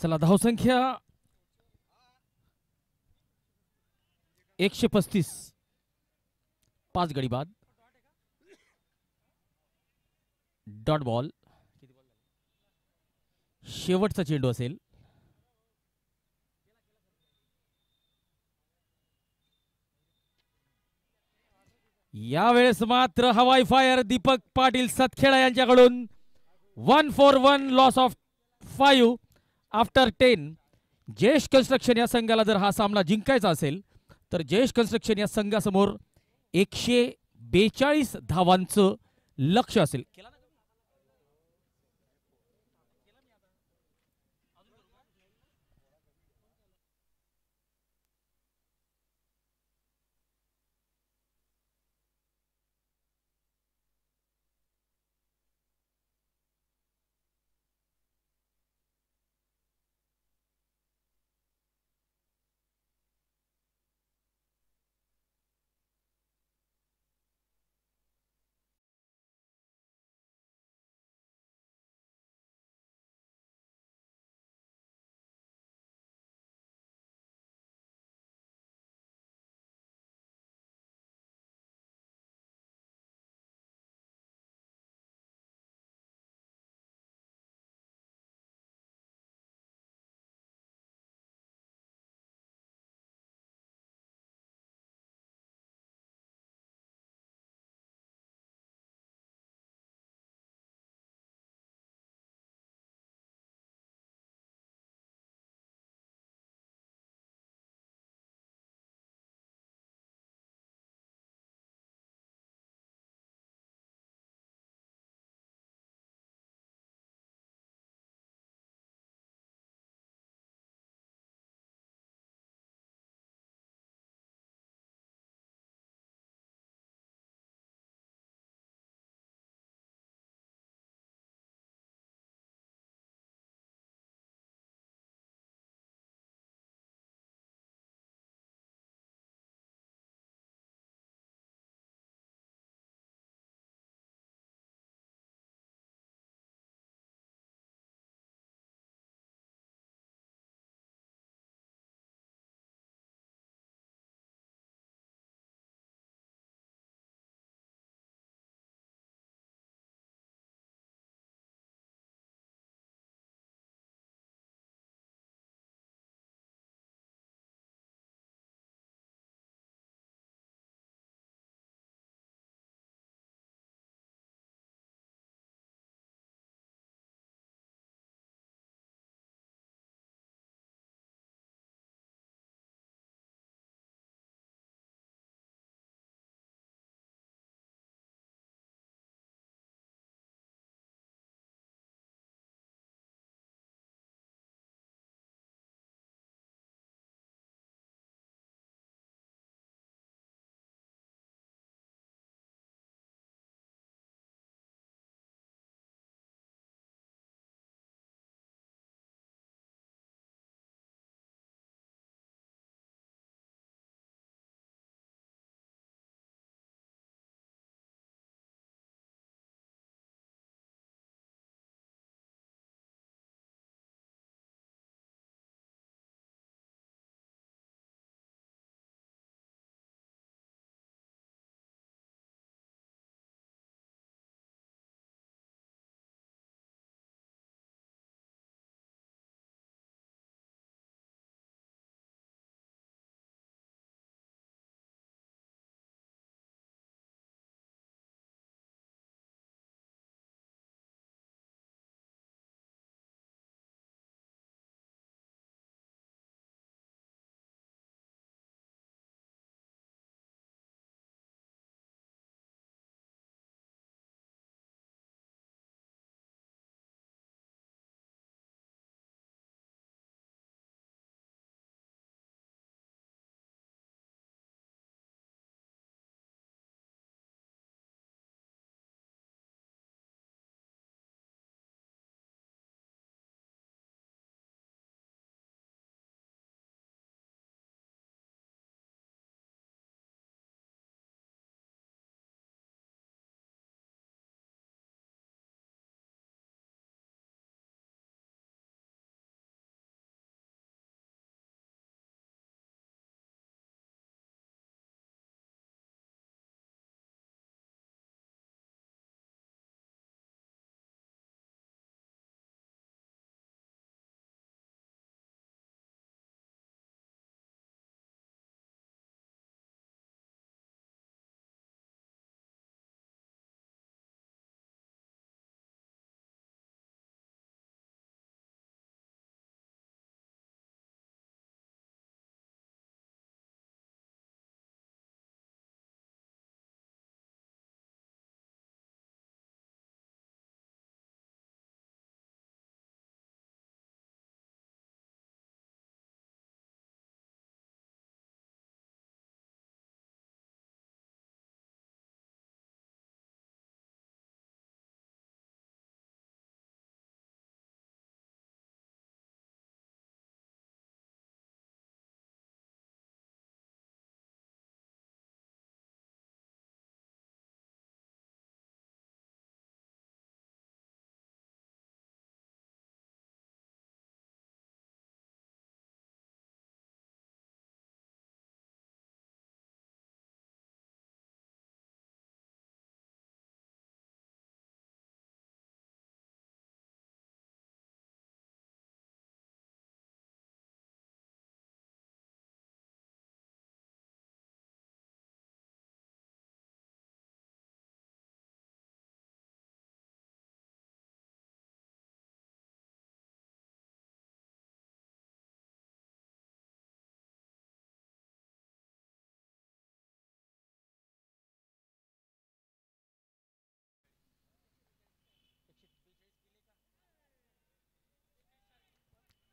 Speaker 1: चला धावसंख्या 135. 5 गडी बाद. Dot ball. शेवटचा चेंडू असेल. यावेळेस मात्र हवाई फायर दीपक पाटील सातखेडा यांच्याकडून. 1 for 1 loss of 5 after 10. Jayesh construction या संघाला जर हा सामना जिंकायचा असेल तर जयेश कन्स्ट्रक्शन या संघासमोर 142 धावांचं लक्ष असेल.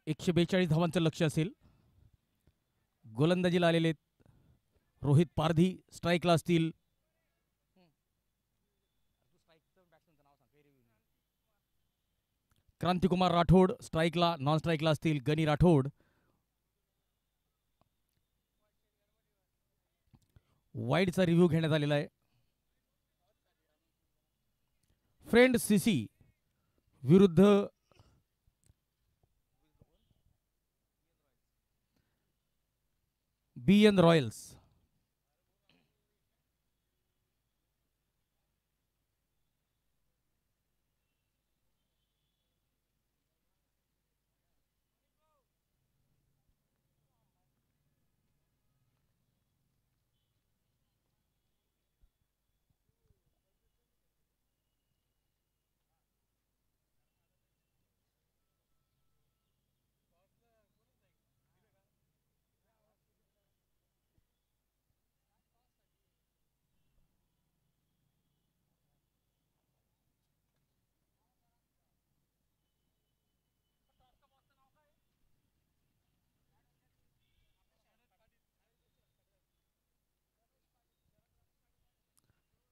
Speaker 1: 142 धावांचं लक्ष्य असेल. गोलंदाजीला आलेले रोहित पारधी स्ट्राईकला असतील. क्रांतिकुमार राठोड स्ट्राईकला, नॉन स्ट्राईकला असतील गणी राठोड. वाईडचा रिव्ह्यू घेण्यात आलेला आहे. फ्रेंड सीसी विरुद्ध BN Royals.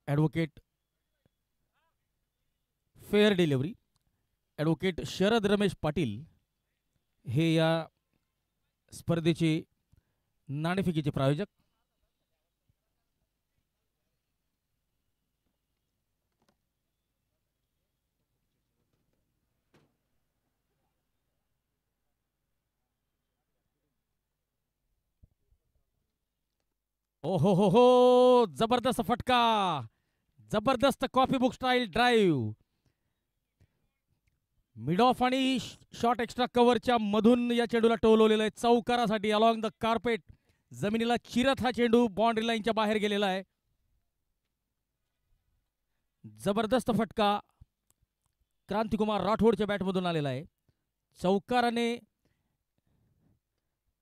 Speaker 1: Advocate fair delivery advocate Sharad Ramesh Patil हे या स्पर्धेचे नाणेफेकीचे प्रायोजक. ओहो हो, जबरदस्त फटका, जबरदस्त coffee book style drive. Mid of आणि शॉर्ट एक्स्ट्रा कव्हरच्या मधून या चेंडूला टोलवलेलं आहे चौकारासाठी. अलॉंग द कार्पेट जमिनीला चिरत हा चेंडू बाउंड्री लाईनच्या बाहेर गेलेला आहे. जबरदस्त फटका क्रांतिकुमार राठोडच्या बॅटमधून आलेला आहे. चौकाराने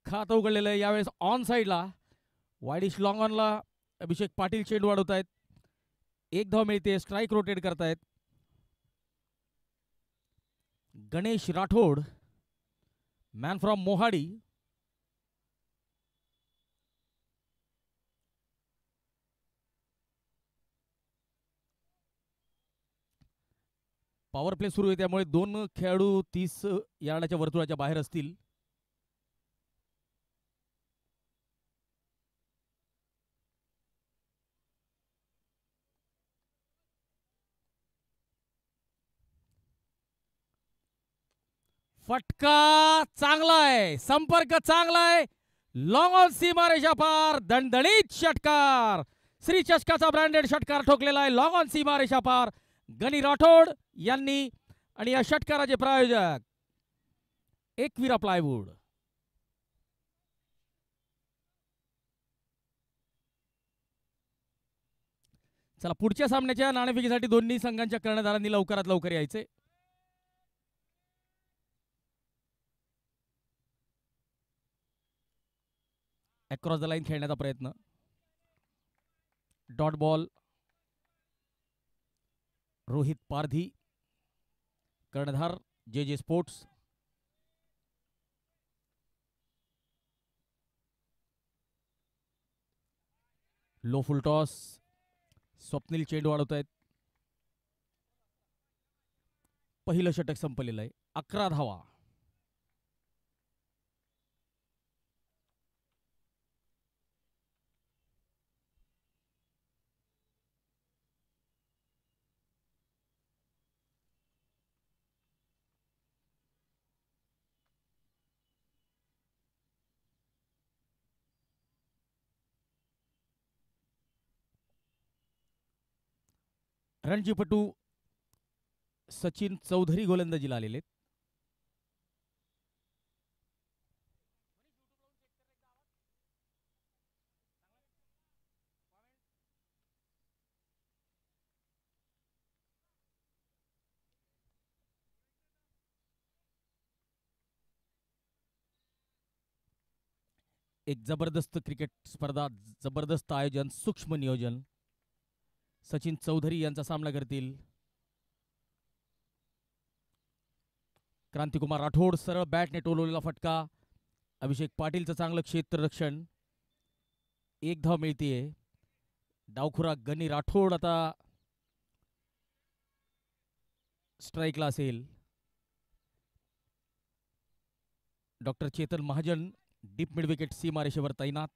Speaker 1: खात उघडलेलं आहे. यावेळेस ऑन साईडला वाईडिश लॉंग ऑनला अभिषेक पाटील चेंडू वाढवत आहेत. 1 धाव मिळते. स्ट्राईक रोटेट करतायत. Ganesh Rathod man from Mohadi. Power play सुरू आहे त्यामुळे 2 खेळाडू 30 यार्डाच्या वर्तुळाच्या बाहेर असतील. फटका चांगला आहे, संपर्क चांगला आहे. लॉंग ऑन सीमारेषा पार दणदणीत षटकार. श्री चषकाचा ब्रँडेड षटकार ठोकलेला आहे लॉंग ऑन सीमारेषा पार गणी राठोड यांनी. आणि या षटकाराचे प्रायोजक एकविरा प्लायवूड. चला पुढच्या सामन्याच्या नाणेफेकीसाठी दोन्ही संघांच्या कर्णधारांनी लवकरात लवकर यायचे. अक्रॉस द लाईन खेळण्याचा प्रयत्न. डॉट बॉल रोहित पारधी कर्णधार जे sports. Low full toss Swapnil चेंडू वाढवत आहेत. पहिलं षटक संपलेलं आहे. 11 धावा. रणजीपटू सचिन चौधरी गोलंदाजीला आलेले. एक जबरदस्त क्रिकेट स्पर्धा, जबरदस्त आयोजन, सूक्ष्म नियोजन. सचिन चौधरी यांचा सामना करतील क्रांतिकुमार राठोड सरळ बॅटने टोलवलेला फटका. अभिषेक पाटीलचं चांगलं क्षेत्ररक्षण. 1 धाव मिळतीये. डावखुरा गणी राठोड आता स्ट्राईकला असेल. Doctor Chetan Mahajan deep mid wicket सीमारेषेवर तैनात.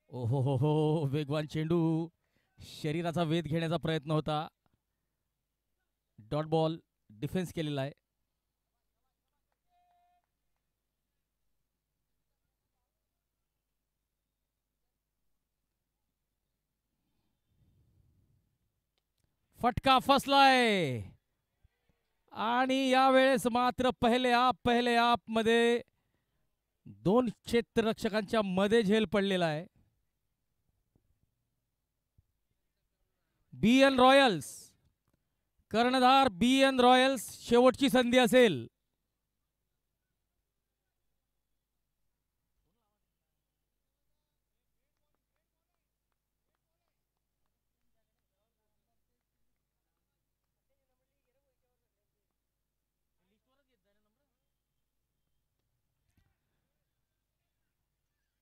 Speaker 1: ओहो हो हो, वेगवान चेंडू. शरीराचा वेध घेण्याचा प्रयत्न होता. Dot ball. डिफेन्स केलेला आहे. फटका फसलाय आणि यावेळेस मात्र पहिले आप मध्ये 2 क्षेत्ररक्षकांच्या मध्ये झेल पडलेला आहे. BN रॉयल्स, कर्णधार BN रॉयल्स शेवटची संधी असेल.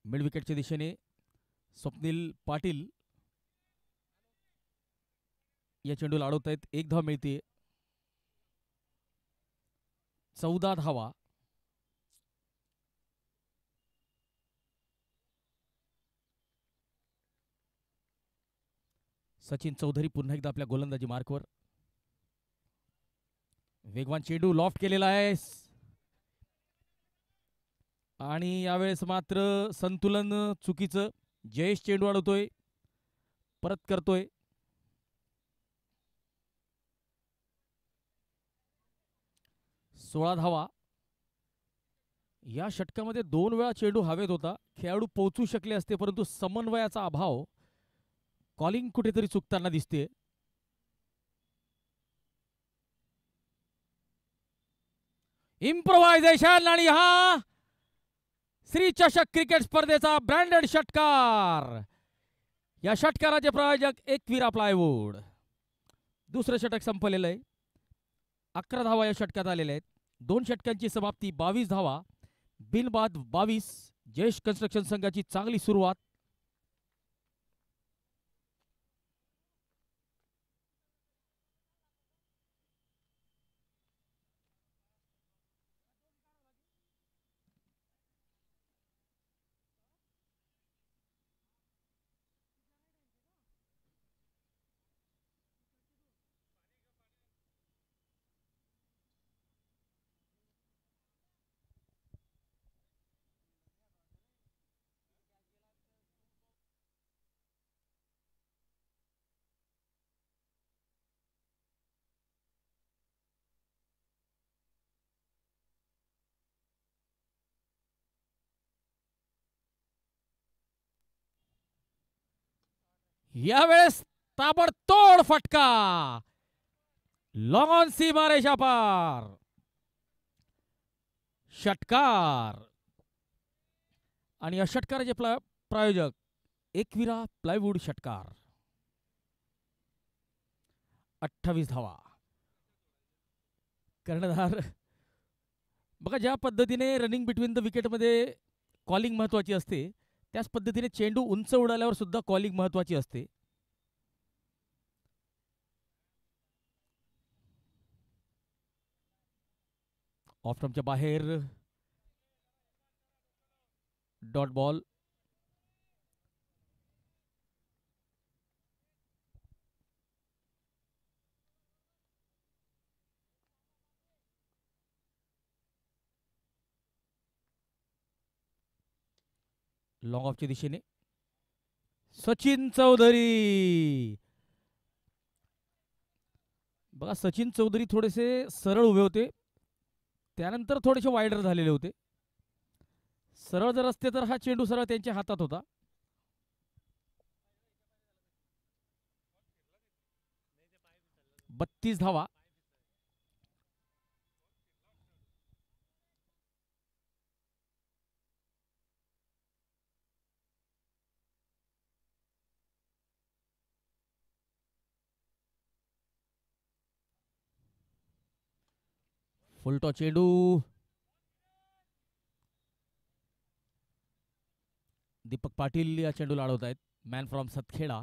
Speaker 1: मिड विकेटच्या दिशेने स्वप्नील पाटील या चेंडूला अडवत आहेत. 1 धाव मिळते. 14 धावा. सचिन चौधरी पुन्हा एकदा आपल्या गोलंदाजी मार्कवर. वेगवान चेंडू लॉफ्ट केलेला आहे आणि यावेळेस मात्र संतुलन चुकीचं. जयेश चेंडू अडवतोय, परत करतोय. सोळा धावा. या षटकामध्ये 2 वेळा चेंडू हवेत होता. खेळाडू पोहोचू शकले असते, परंतु समन्वयाचा अभाव. कॉलिंग कुठेतरी चुकताना दिसते. इम्प्रोव्हायझेशन आणि हा श्री चषक क्रिकेट स्पर्धेचा ब्रँडेड षटकार. या षटकाराचे प्रायोजक एकविरा प्लायवूड. दुसरं षटक संपलेलं आहे. 11 धावा या षटकात आलेल्या आहेत. 2 षटकांची समाप्ती. 22 धावा. बिनबाद 22. जयेश कन्स्ट्रक्शन संघाची चांगली सुरुवात. यावेळेस ताबडतोड फटका. लॉंग ऑन सीमारेषा पार. षटकार. आणि या षटकाराचे प्रायोजक एकविरा प्लायवूड. षटकार. 28 धावा. कर्णधार बघा, ज्या पद्धतीने रनिंग बिटवीन द विकेट मध्ये कॉलिंग महत्वाची असते, त्याच पद्धतीने चेंडू उंच उडाल्यावर सुद्धा कॉलिंग महत्वाची असते. ऑफ स्टंपच्या बाहेर. Dot ball. लॉंग ऑफच्या दिशेने सचिन चौधरी. बघा, सचिन चौधरी थोडेसे सरळ उभे होते, त्यानंतर थोडेसे वाईडर झालेले होते. सरळ जर असते तर हा चेंडू सरळ त्यांच्या हातात होता. बत्तीस धावा. फुलटॉ चेंडू. दीपक पाटील या चेंडूला अडवत आहेत. Man from Satkheda.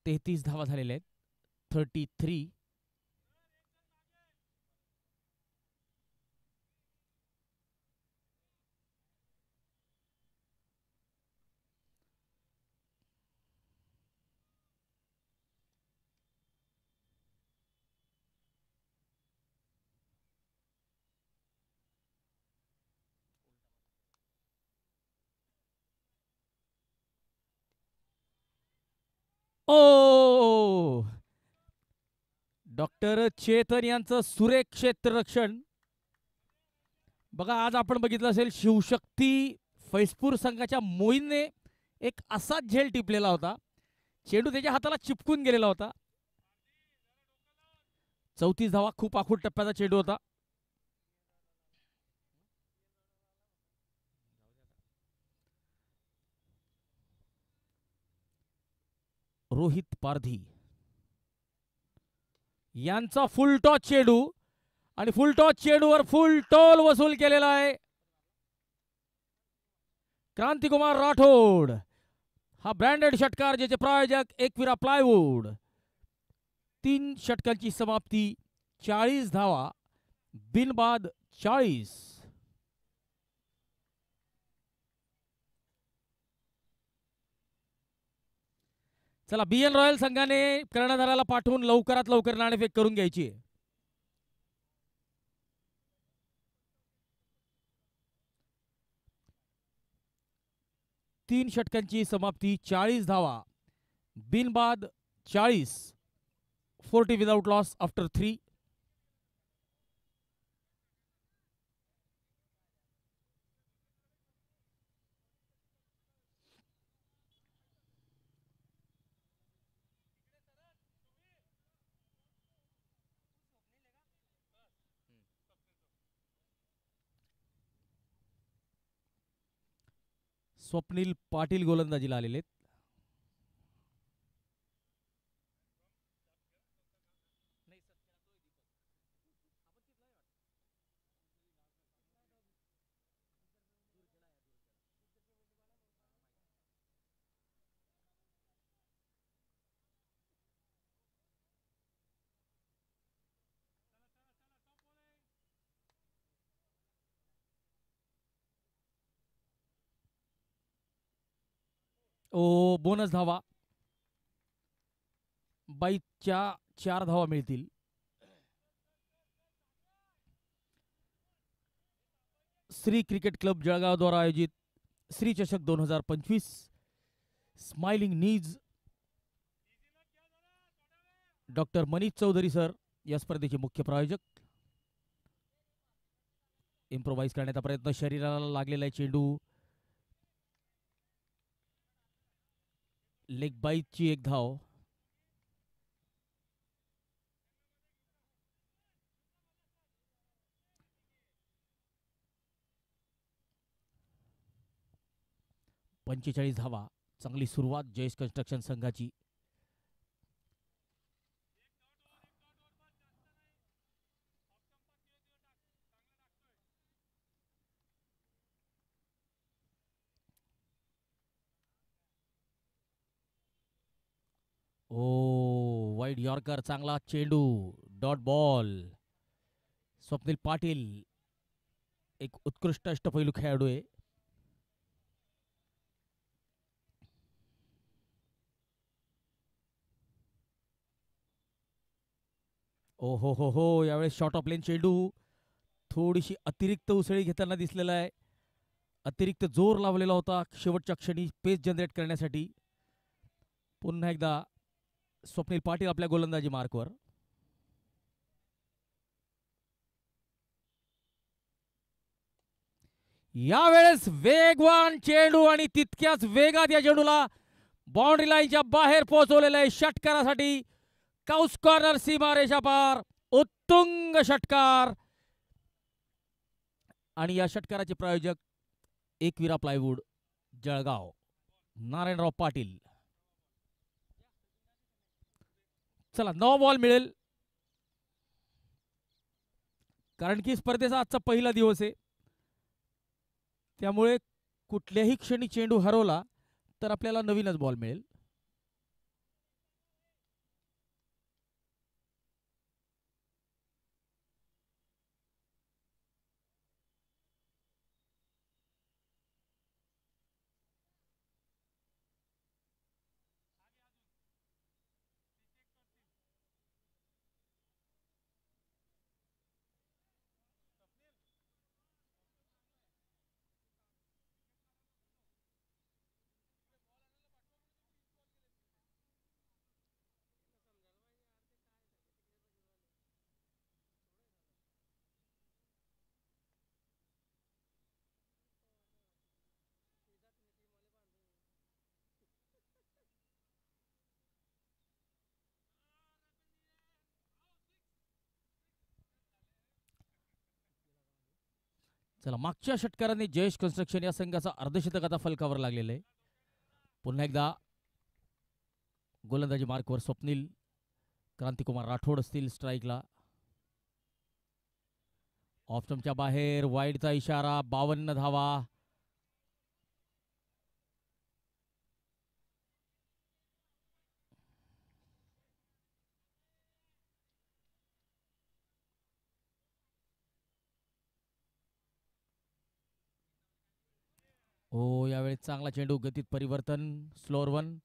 Speaker 1: तेहतीस धावा झालेल्या आहेत. 33. ओ, डॉक्टर चेतन यांचं सुरेख क्षेत्ररक्षण. बघा, आज आपण बघितलं असेल शिवशक्ती फैजपूर संघाच्या मोईनने एक असाच झेल टिपलेला होता. चेंडू त्याच्या हाताला चिपकून गेलेला होता. 34 धावा. खूप आखूड टप्प्याचा चेंडू होता. रोहित पारधी यांचा फुल टॉस चेंडू आणि फुल टॉस चेंडूवर फुल टोल वसूल केलेला आहे क्रांतिकुमार राठोड. हा ब्रँडेड षटकार ज्याचे प्रायोजक एकविरा प्लायवूड. 3 षटकांची समाप्ती. 40 धावा. बिनबाद 40. चला, बीएन रॉयल संघाने कर्णधाराला पाठवून लवकरात लवकर नाणेफेक करून घ्यायची. तीन षटकांची समाप्ती. 40 धावा. बिनबाद 40. 40 without loss after 3. Swapnil Patil गोलंदाजीला आलेले आहेत. ओ, बोनस धावा. 22च्या 4 धावा मिळतील. श्री क्रिकेट क्लब जळगाव द्वारा आयोजित श्री चषक 2025 smiling knees. Doctor Manish Chaudhary sir या स्पर्धेचे मुख्य प्रायोजक. इम्प्रोवाइज करण्याचा प्रयत्न. शरीराला लागलेला आहे चेंडू. लेग बाईटची 1 धाव. पंचेचाळीस धावा. चांगली सुरुवात जयेश कन्स्ट्रक्शन संघाची. ओ, वाईड यॉर्कर. चांगला चेंडू. Dot ball. स्वप्नील पाटील एक उत्कृष्ट अष्टपैलू खेळाडू आहे. ओ हो हो हो, यावेळेस शॉर्ट ऑफ लेन चेंडू. थोडीशी अतिरिक्त उसळी घेताना दिसलेला आहे. अतिरिक्त जोर लावलेला होता शेवटच्या क्षणी पेस जनरेट करण्यासाठी. पुन्हा एकदा स्वप्नील पाटील आपल्या गोलंदाजी मार्कवर. यावेळेस वेगवान चेंडू आणि तितक्याच वेगात या चेंडूला बाउंड्री लाईनच्या बाहेर पोहोचवलेलं आहे षटकारासाठी. काउस कॉर्नर, सीमारेषा पार. उत्तुंग षटकार. आणि या षटकाराचे प्रायोजक एकविरा प्लायवूड जळगाव. नारायणराव पाटील. चला 9 बॉल मिळेल, कारण की स्पर्धेचा आजचा पहिला दिवस आहे. त्यामुळे कुठल्याही क्षणी चेंडू हरवला तर आपल्याला नवीनच बॉल मिळेल. चला, मागच्या षटकाराने जयेश कन्स्ट्रक्शन या संघाचा अर्धशतक आता फलकावर लागलेला आहे. पुन्हा एकदा गोलंदाजी मार्कवर स्वप्नील क्रांतिकुमार राठोड असतील स्ट्राईकला. ऑफ स्टंपच्या बाहेर वाईडचा इशारा. 52 धावा. हो, यावेळी चांगला चेंडू, गतीत परिवर्तन, स्लोअर वन.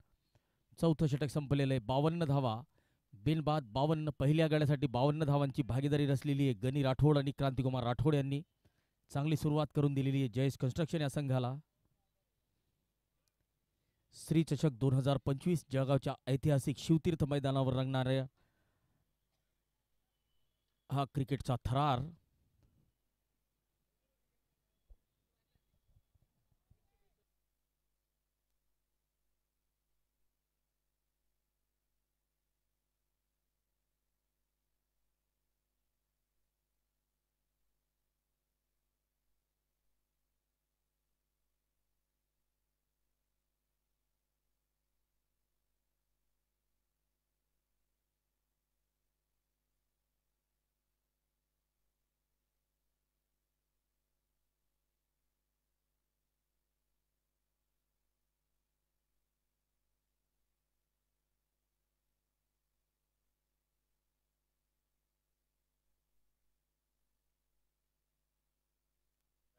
Speaker 1: चौथं षटक संपलेलं आहे. 52 धावा बिनबाद. 52 पहिल्या गड्यासाठी 52 धावांची भागीदारी रचलेली आहे गणी राठोड आणि क्रांतिकुमार राठोड यांनी. चांगली सुरुवात करून दिलेली आहे जयेश कन्स्ट्रक्शन या संघाला. श्री चषक 2025 जळगावच्या ऐतिहासिक शिवतीर्थ मैदानावर रंगणाऱ्या हा क्रिकेटचा थरार.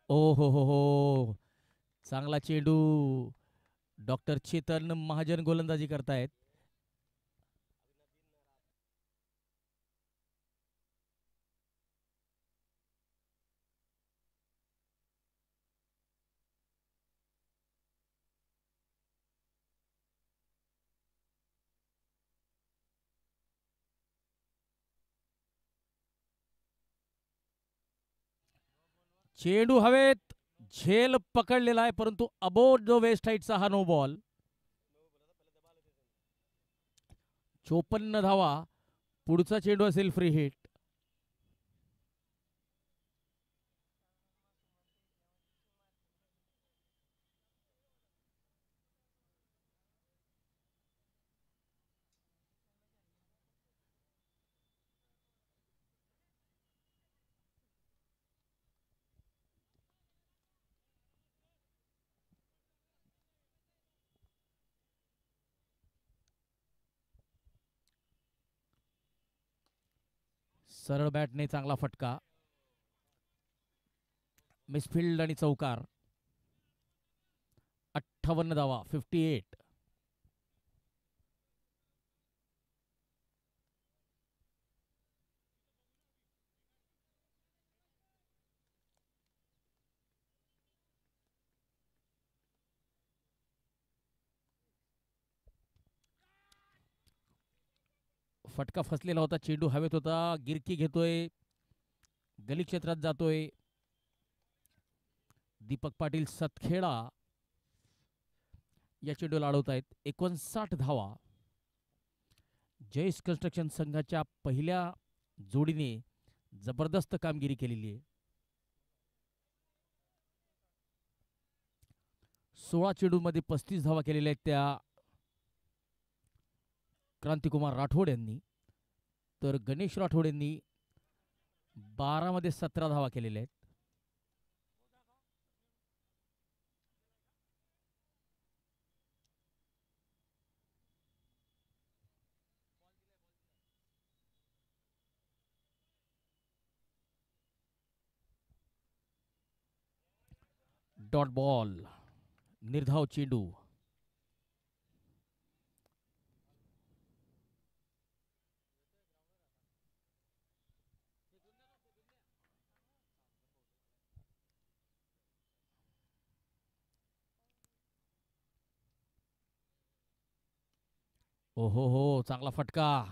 Speaker 1: ओ हो, चांगला चेंडू. डॉक्टर चेतन महाजन गोलंदाजी करतायत. चेंडू हवेत, झेल पकडलेला आहे, परंतु अबोव द वेस्ट हाईटचा हा नो बॉल. 54 धावा. पुढचा चेंडू असेल फ्री हिट. सरळ बॅटने चांगला फटका. मिसफिल्ड आणि चौकार. 58 धावा. 58. फटका फसलेला होता. चेंडू हवेत होता. गिरकी घेतोय, गली क्षेत्रात जातोय. दीपक पाटील सतखेडा या चेंडूला अडवतायत. 59 धावा. जयेश कन्स्ट्रक्शन संघाच्या पहिल्या जोडीने जबरदस्त कामगिरी केलेली आहे. 16 चेंडूमध्ये 35 धावा केलेल्या आहेत त्या क्रांतिकुमार राठोड यांनी, तर गणेश राठोड यांनी 12 मध्ये 17 धावा केलेल्या आहेत. डॉट बॉल, निर्धाव चेंडू. ओहो हो, चांगला फटका,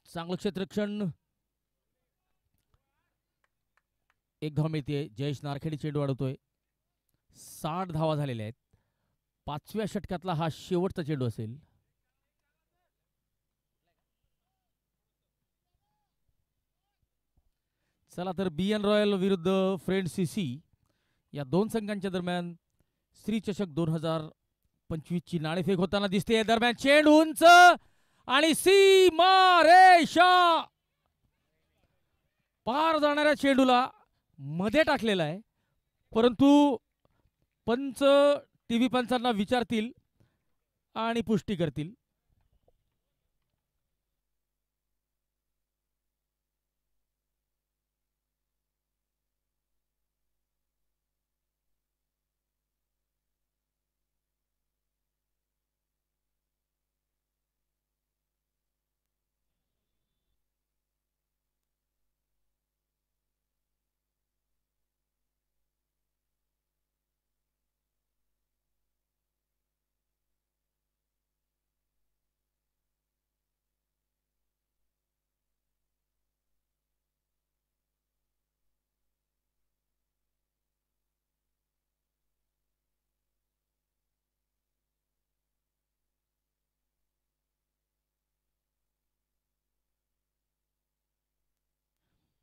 Speaker 1: चांगलं क्षेत्ररक्षण. एक धाव मिळते. जयेश नारखेडी चेंडू अडवतोय. 60 धावा झालेल्या आहेत. 5व्या षटकातला हा शेवटचा चेंडू असेल. चला तर BN रॉयल विरुद्ध फ्रेंड CC या दोन संघांच्या दरम्यान श्री चषक 2025 ची नाणेफेक होताना दिसते. दरम्यान चेंडू उंच आणि सीमारेषा पार जाणाऱ्या चेंडूला मध्ये टाकलेला आहे, परंतु पंच टीव्ही पंचांना विचारतील आणि पुष्टी करतील.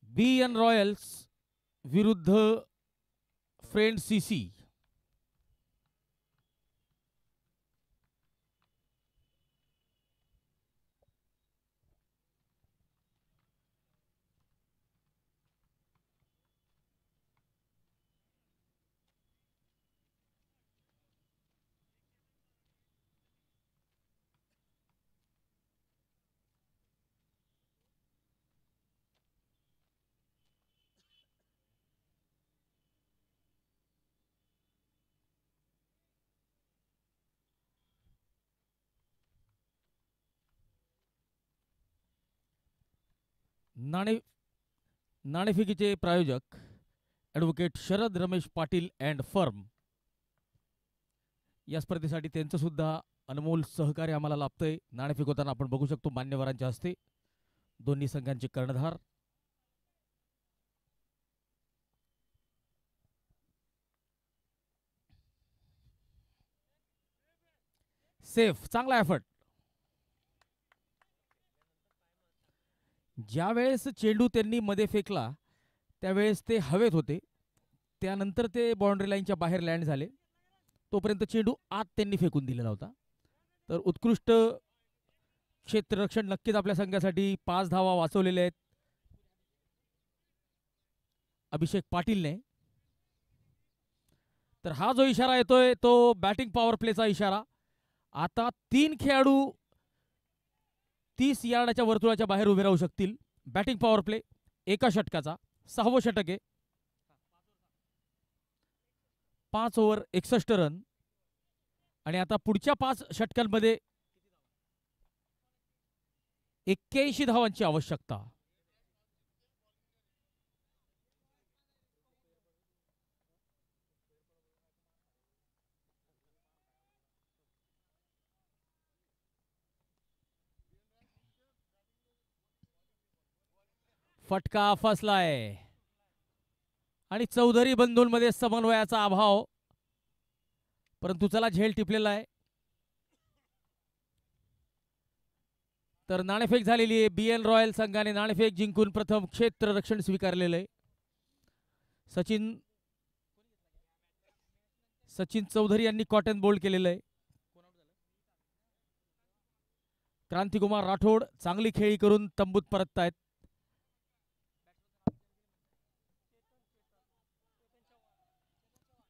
Speaker 1: BN रॉयल्स विरुद्ध फ्रेंड CC. नाणेफेकीचे प्रायोजक advocate Sharad Ramesh Patil and firm. या स्पर्धेसाठी त्यांचं सुद्धा अनमोल सहकार्य आम्हाला लाभतंय. नाणेफेक होताना आपण बघू शकतो मान्यवरांच्या हस्ते दोन्ही संघांचे कर्णधार. सेफ, चांगला एफर्ट. ज्या वेळेस चेंडू त्यांनी मध्ये फेकला त्यावेळेस ते हवेत होते, त्यानंतर ते बाउंड्री लाईनच्या बाहेर लँड झाले. तोपर्यंत चेंडू आत त्यांनी फेकून दिलेला होता. तर उत्कृष्ट क्षेत्ररक्षण नक्कीच आपल्या संघासाठी. 5 धावा वाचवलेल्या आहेत अभिषेक पाटीलने. तर हा जो इशारा येतोय तो बॅटिंग पॉवर प्लेचा इशारा. आता 3 खेळाडू 30 यार्डाच्या वर्तुळाच्या बाहेर उभे राहू शकतील. बॅटिंग पॉवर प्ले एका षटकाचा, 6वं षटक आहे. 5 ओव्हर 61 रन. आणि आता पुढच्या 5 षटकांमध्ये 81 धावांची आवश्यकता. फटका फसलाय आणि चौधरी बंधूंमध्ये समन्वयाचा अभाव, परंतु चला झेल टिपलेला आहे. तर नाणेफेक झालेली आहे. BN रॉयल संघाने नाणेफेक जिंकून प्रथम क्षेत्ररक्षण स्वीकारलेलं आहे. सचिन सचिन चौधरी यांनी कॉटन बोल्ड केलेलं आहे. क्रांतिकुमार राठोड चांगली खेळी करून तंबूत परततायत.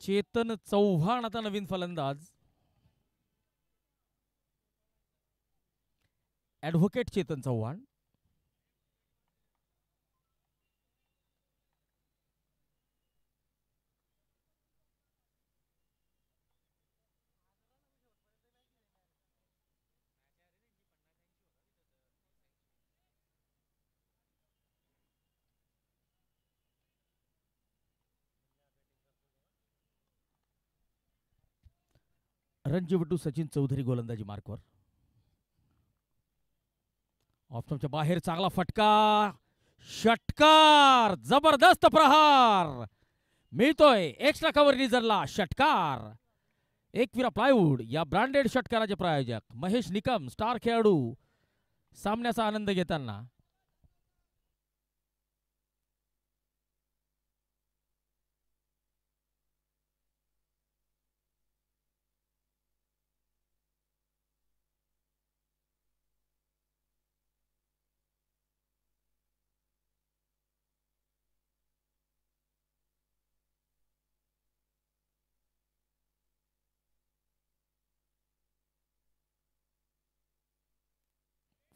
Speaker 1: चेतन चव्हाण आता नवीन फलंदाज. ॲडव्होकेट चेतन चव्हाण. रणजीवटू सचिन चौधरी गोलंदाजी मार्कवर. ऑफस्टंपच्या बाहेर चांगला फटका. षटकार. जबरदस्त प्रहार मिळतोय. एक्स्ट्रा कव्हर रिझरला षटकार. एकविरा प्लायवूड या ब्रँडेड षटकाराचे प्रायोजक महेश निकम स्टार खेळाडू सामन्याचा आनंद घेताना.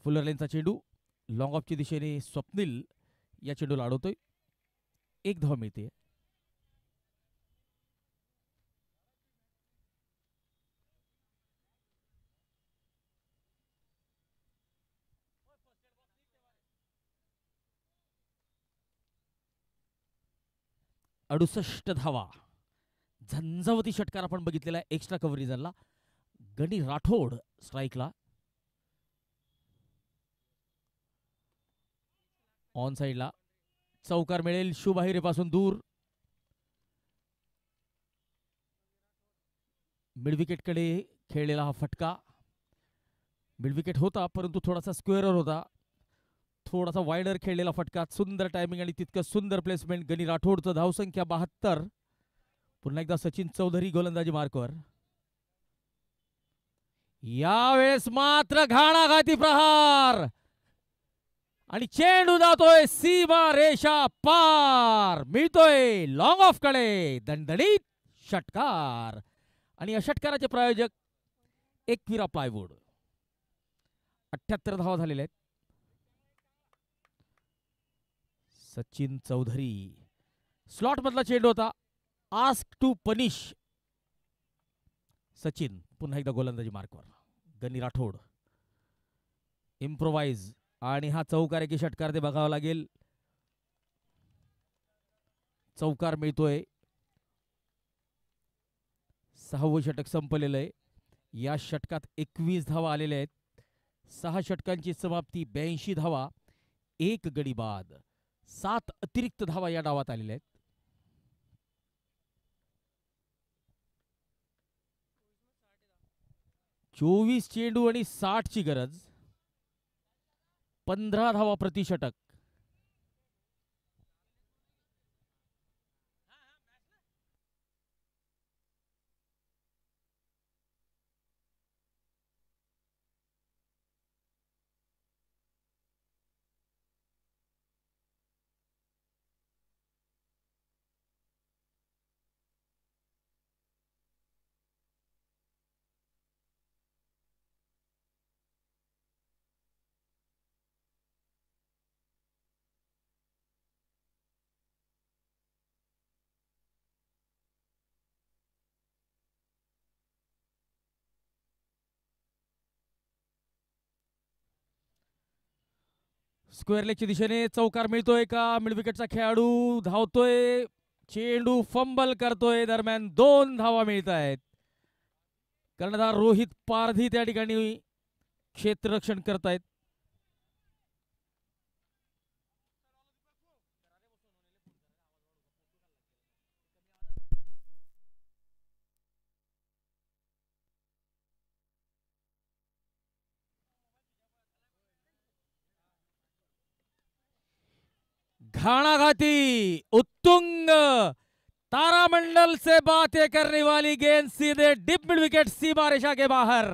Speaker 1: फुलर लेनचा चेंडू लॉंग ऑफच्या दिशेने स्वप्नील या चेंडूला अडवतोय. एक धाव मिळते. अडुसष्ट धावा. झंझावती षटकार आपण बघितलेला आहे एक्स्ट्रा कव्हरेजला. गणी राठोड स्ट्राईकला. ऑन साइडला चौकार मिळेल. शुभाहिरेपासून दूर. मिडविकेटकडे खेळलेला हा फटका. मिडविकेट होता परंतु थोडासा स्क्वेअरर होता. थोडासा वायडर खेळलेला फटका. सुंदर टायमिंग आणि तितकं सुंदर प्लेसमेंट. गणी राठोडचं धावसंख्या 72. पुन्हा एकदा सचिन चौधरी गोलंदाजी मार्कवर. यावेळेस मात्र घाणाघाती प्रहार आणि चेंडू जातोय सीमा रेषा पार. मिळतोय लॉंग ऑफ कडे दणदणीत षटकार. आणि या षटकाराचे प्रायोजक एकविरा प्लायवूड. 78 धावा झालेल्या आहेत. सचिन चौधरी स्लॉट मधला चेंडू होता. Ask to punish. सचिन पुन्हा एकदा गोलंदाजी मार्कवर. गणी राठोड इम्प्रोवाइज आणि हा चौकार की षटकार ते बघावं लागेल. चौकार मिळतोय. 6वं षटक संपलेलं आहे. या षटकात 21 धावा आलेल्या आहेत. 6 षटकांची समाप्ती 82 धावा. 1 गडी बाद. 7 अतिरिक्त धावा या डावात आलेल्या आहेत. चोवीस चेंडू आणि 60 ची गरज. 15 धावा प्रति षटक. स्क्वेअर लेगच्या दिशेने चौकार मिळतोय का. मिडविकेटचा खेळाडू धावतोय. चेंडू फंबल करतोय. दरम्यान 2 धावा मिळत आहेत. कर्णधार रोहित पारधी त्या ठिकाणी क्षेत्ररक्षण करतायत. घाणाघाती उत्तुंग तारामंडल से बातें करने वाली गेंद सीधे डीप मिड विकेट सीमा रेषा के बाहर.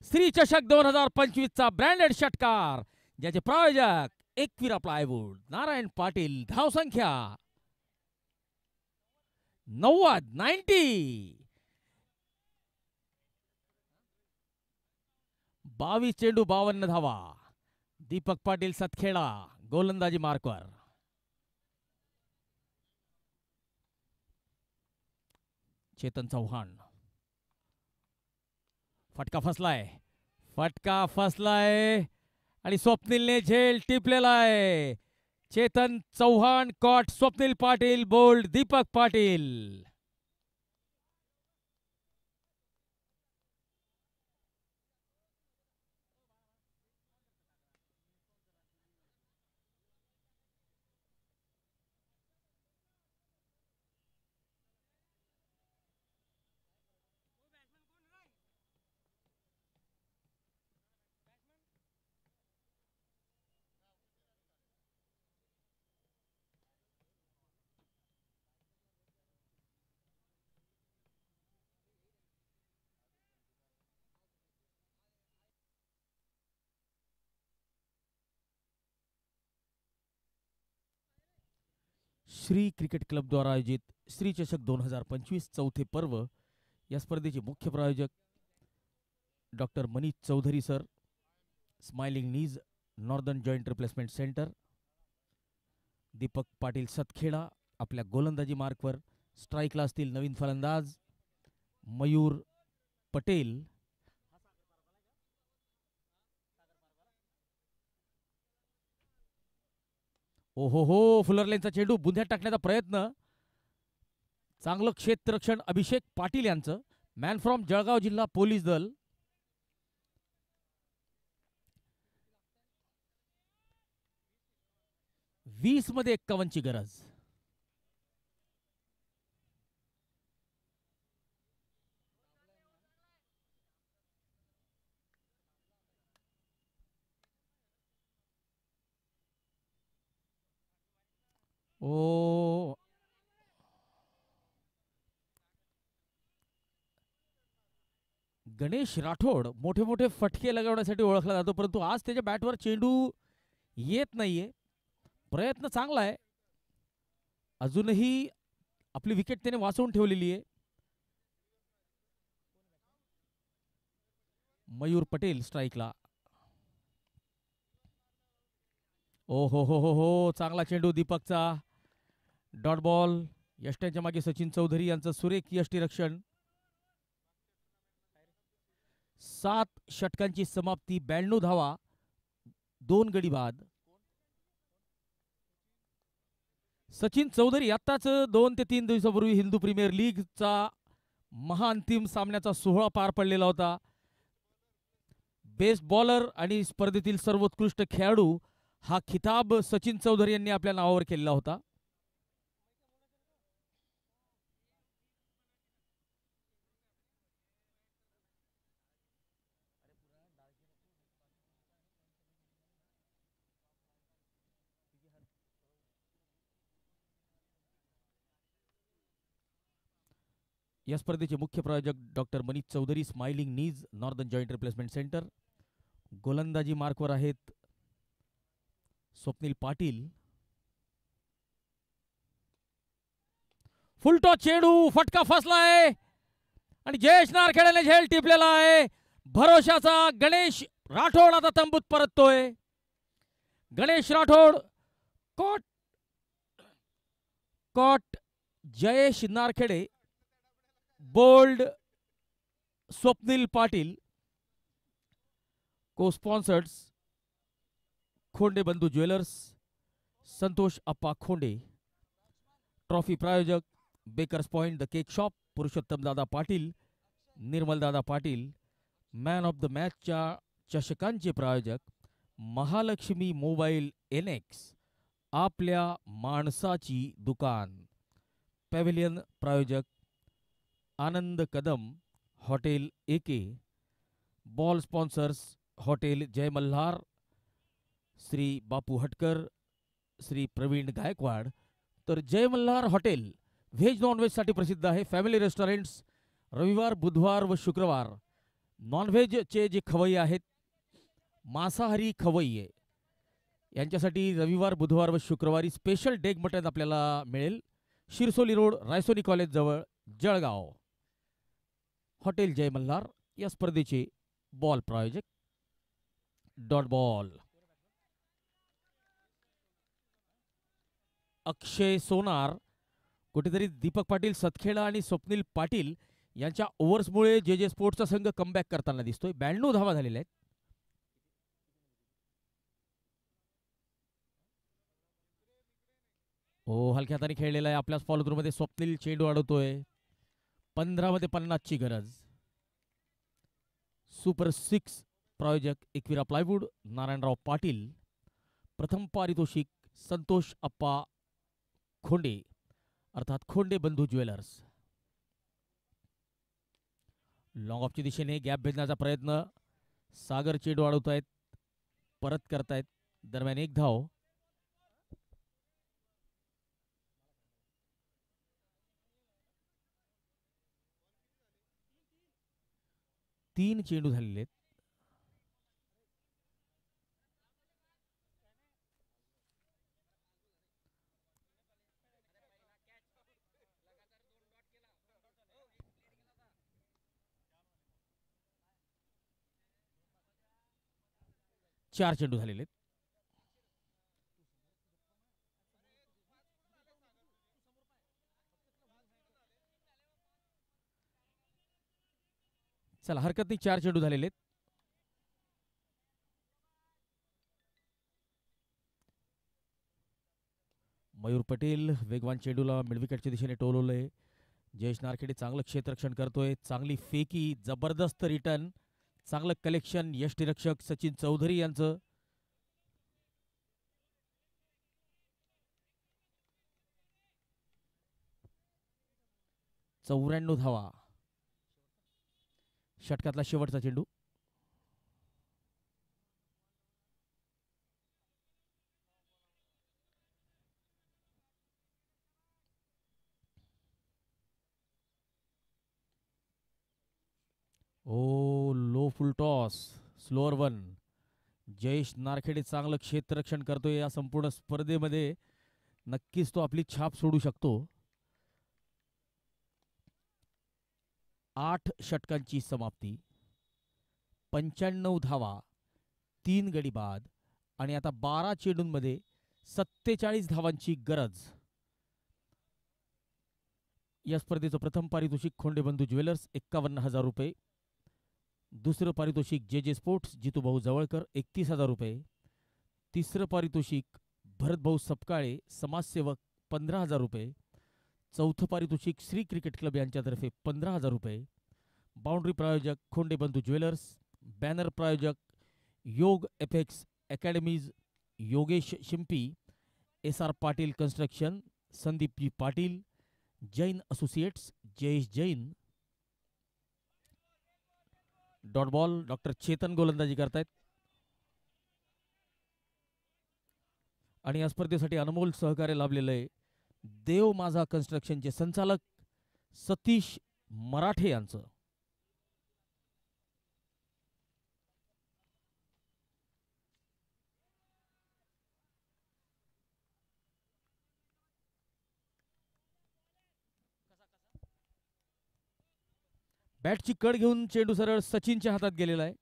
Speaker 1: श्री चषक 2025 चा ब्रँडेड षटकार ज्याचे प्रायोजक एकविरा प्लायवूड, नारायण पाटील. धावसंख्या 90. 22 चेंडू 52 धावा. दीपक पाटील सतखेडा गोलंदाजी मार्कवर. चेतन चव्हाण. फटका फसलाय आणि स्वप्नीलने झेल टिपलेला आहे. Chetan Chavan caught, Swapnil Patil bowled, Deepak Patil. Shri cricket club द्वारा आयोजित श्री चषक 2025 चौथे पर्व या स्पर्धेचे मुख्य प्रायोजक doctor Manish Chaudhary sir, smiling knees, northern joint replacement centre. Deepak Patil Satkheda आपल्या गोलंदाजी मार्कवर. स्ट्राईकला असतील नवीन फलंदाज मयूर पटेल. ओहो, फुलरलेनचा चेंडू बुंध्यात टाकण्याचा प्रयत्न. चांगलं क्षेत्ररक्षण अभिषेक पाटील यांचं, मॅन फ्रॉम जळगाव जिल्हा पोलीस दल. वीस मध्ये 51 ची गरज. ओ गणेश राठोड मोठे मोठे फटके लगावण्यासाठी ओळखला जातो, परंतु आज त्याच्या बॅटवर चेंडू येत नाहीये. प्रयत्न चांगला आहे, अजूनही आपली विकेट त्याने वाचवून ठेवलेली आहे. मयूर पटेल स्ट्राईकला. ओ हो, चांगला चेंडू दीपकचा. Dot ball. यष्ट्यांच्या मागे सचिन चौधरी यांचं सुरेख यष्टीरक्षण. 7 षटकांची समाप्ती, 92 धावा, 2 गडी बाद. सचिन चौधरी आताच 2 ते 3 दिवसापूर्वी हिंदू प्रीमियर लीगचा महाअंतिम सामन्याचा सोहळा पार पडलेला होता. बेस्ट बॉलर आणि स्पर्धेतील सर्वोत्कृष्ट खेळाडू हा खिताब सचिन चौधरी यांनी आपल्या नावावर केलेला होता. या स्पर्धेचे मुख्य प्रायोजक doctor Manish Chaudhari, smiling knees, northern joint replacement centre. गोलंदाजी मार्कवर आहेत स्वप्नील पाटील. फुलटॉस चेंडू, फटका फसलाय आणि जयेश नारखेड्याने झेल टिपलेला आहे. भरोशाचा गणेश राठोड आता तंबूत परततोय. Ganesh Rathod caught Jayesh Narkhede bowled Swapnil Patil. Co sponsors Khonde Bandhu jewellers, Santosh Appa Khonde. Trophy प्रायोजक bakers point the cake shop, Purushottam Dada Patil, Nirmal Dada Patil. Man of the मॅचच्या चषकांचे प्रायोजक महालक्ष्मी मोबाईल एनेक्स, आपल्या माणसाची दुकान. पॅव्हिलियन प्रायोजक Anand Kadam, hotel AK. Ball sponsors hotel Jai Malhar, Shri Bapu Hatkar, Shri Pravin Gaikwad. तर जय मल्हार हॉटेल व्हेज नॉनव्हेजसाठी प्रसिद्ध आहे. फॅमिली रेस्टॉरंट्स रविवार, बुधवार व शुक्रवार नॉनव्हेजचे जे खवय्ये आहेत, मांसाहारी खवय्ये यांच्यासाठी रविवार, बुधवार व शुक्रवारी स्पेशल डेग मटण आपल्याला मिळेल. शिरसोली रोड, रायसोनी कॉलेज जवळ, जळगाव. हॉटेल जय मल्हार या स्पर्धेचे बॉल प्रायोजक. Dot ball. अक्षय सोनार, कुठेतरी दीपक पाटील सतखेडा आणि स्वप्नील पाटील यांच्या ओव्हर्समुळे जे जे स्पोर्ट्सचा संघ कमबॅक करताना दिसतोय. 92 धावा झालेल्या आहेत. हो, हलक्या हाताने खेळलेला आहे. आपल्याच फॉलो मध्ये स्वप्नील चेंडू अडवतोय. 15 मध्ये 50 ची गरज. सुपर 6 प्रायोजक एकविरा प्लायवूड, नारायणराव पाटील. प्रथम पारितोषिक संतोष अप्पा खोंडे अर्थात खोंडे बंधू ज्वेलर्स. लॉंग ऑफच्या दिशेने गॅप भेदण्याचा प्रयत्न. सागर चेंडू अडवतायत, परत करतायत. दरम्यान एक धाव. तीन चेंडू झालेले आहेत. चार चेंडू झालेले आहेत. चला, हरकत नाही. 4 चेंडू झालेले आहेत. मयूर पटेल वेगवान चेंडूला मिडविकेटच्या दिशेने टोलवलंय. जयेश नारखेडे चांगलं क्षेत्ररक्षण करतोय. चांगली फेकी, जबरदस्त रिटर्न, चांगलं कलेक्शन. यष्टीरक्षक सचिन चौधरी यांचं. चौऱ्याण्णव धावा. षटकातला शेवटचा चेंडू. Oh, low full toss, slower one. Jayesh Narkhede चांगलं क्षेत्ररक्षण करतोय. या संपूर्ण स्पर्धेमध्ये नक्कीच तो आपली छाप सोडू शकतो. 8 षटकांची समाप्ती, 95 धावा, 3 गडी बाद आणि आता 12 चेंडूंमध्ये 47 धावांची गरज. या स्पर्धेचं प्रथम पारितोषिक खोंडेबंधू ज्वेलर्स 51,000 रुपये. दुसरं पारितोषिक जे जे स्पोर्ट्स जितूभाऊ जवळकर 31,000 रुपये. तिसरं पारितोषिक भरतभाऊ सपकाळे समाजसेवक 15,000 रुपये. चौथं पारितोषिक श्री क्रिकेट क्लब यांच्यातर्फे 15,000 रुपये. बाउंड्री प्रायोजक खोंडेबंधू ज्वेलर्स. बॅनर प्रायोजक Yog effects academies, Yogesh Shimpi. SR Patil construction, Sandeep G Patil. Jain associates, Jayesh Jain. Dot ball. Doctor Chetan गोलंदाजी करतायत. आणि या स्पर्धेसाठी अनमोल सहकार्य लाभलेलं आहे देव माझा कन्स्ट्रक्शनचे संचालक सतीश मराठे यांचं. बॅटची कड घेऊन चेंडू सरळ सचिनच्या हातात गेलेला आहे.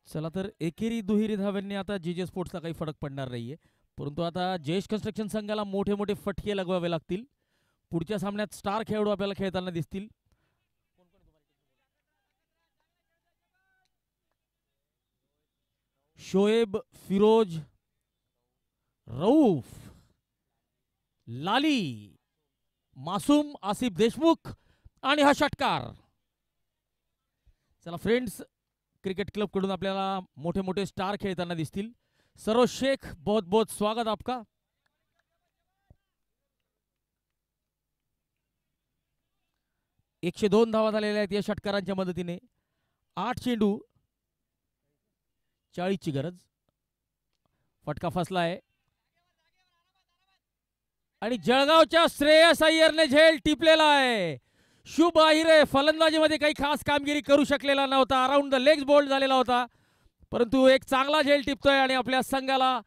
Speaker 1: चला तर एकेरी दुहेरी धाव्यांनी आता जे जे स्पोर्ट्सला काही फरक पडणार नाहीये. परंतु आता जयेश कन्स्ट्रक्शन संघाला मोठे मोठे फटके लगवावे लागतील. पुढच्या सामन्यात स्टार खेळाडू आपल्याला खेळताना दिसतील. शोएब फिरोज रऊफ, लाली, मासूम, आसिफ देशमुख आणि हा षटकार. चला फ्रेंड्स, क्रिकेट क्लब कडून आपल्याला मोठे मोठे स्टार खेळताना दिसतील. सरोज शेख, बहुत बहुत स्वागत आपका. एकशे 2 धावा झालेल्या आहेत या षटकारांच्या मदतीने. 8 चेंडू, 40 ची गरज. फटका फसलाय आणि जळगावच्या श्रेयस अय्यरने झेल टिपलेला आहे. शुभ अहिरे फलंदाजीमध्ये काही खास कामगिरी करू शकलेला नव्हता. अराउंड द लेग्स बोल्ड झालेला होता, परंतु एक चांगला झेल टिपतोय आणि आपल्या संघाला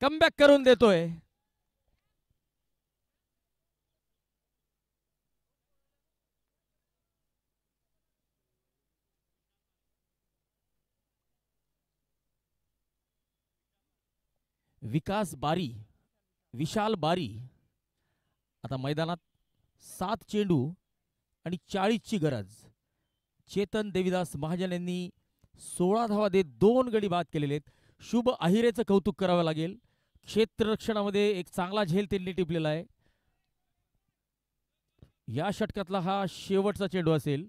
Speaker 1: कमबॅक करून देतोय. विकास बारी, विशाल बारी आता मैदानात. 7 चेंडू आणि 40 ची गरज. चेतन देविदास महाजन यांनी 16 धावा देत 2 गडी बाद केलेले आहेत. शुभ अहिरेचं कौतुक करावं लागेल. क्षेत्ररक्षणामध्ये एक चांगला झेल त्यांनी टिपलेला आहे. या षटकातला हा शेवटचा चेंडू असेल.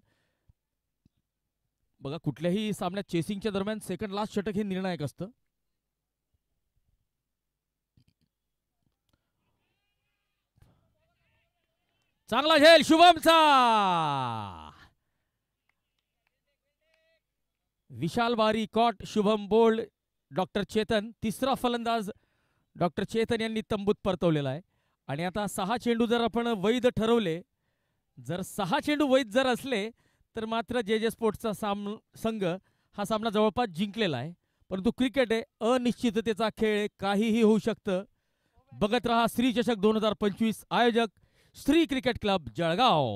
Speaker 1: बघा, कुठल्याही सामन्यात चेसिंगच्या दरम्यान सेकंड लास्ट षटक हे निर्णायक असतं. चांगला झेल शुभमचा. Vishal Bari caught, Shubham bowled, doctor Chetan. तिसरा फलंदाज डॉक्टर चेतन यांनी तंबूत परतवलेला आहे. आणि आता 6 चेंडू जर आपण वैध ठरवले, जर 6 चेंडू वैध जर असले तर मात्र जे जे स्पोर्ट्सचा संघ हा सामना जवळपास जिंकलेला आहे. परंतु क्रिकेट आहे, अनिश्चिततेचा खेळ आहे, काहीही होऊ शकतं. बघत रहा श्री चषक 2025. आयोजक श्री क्रिकेट क्लब जळगाव.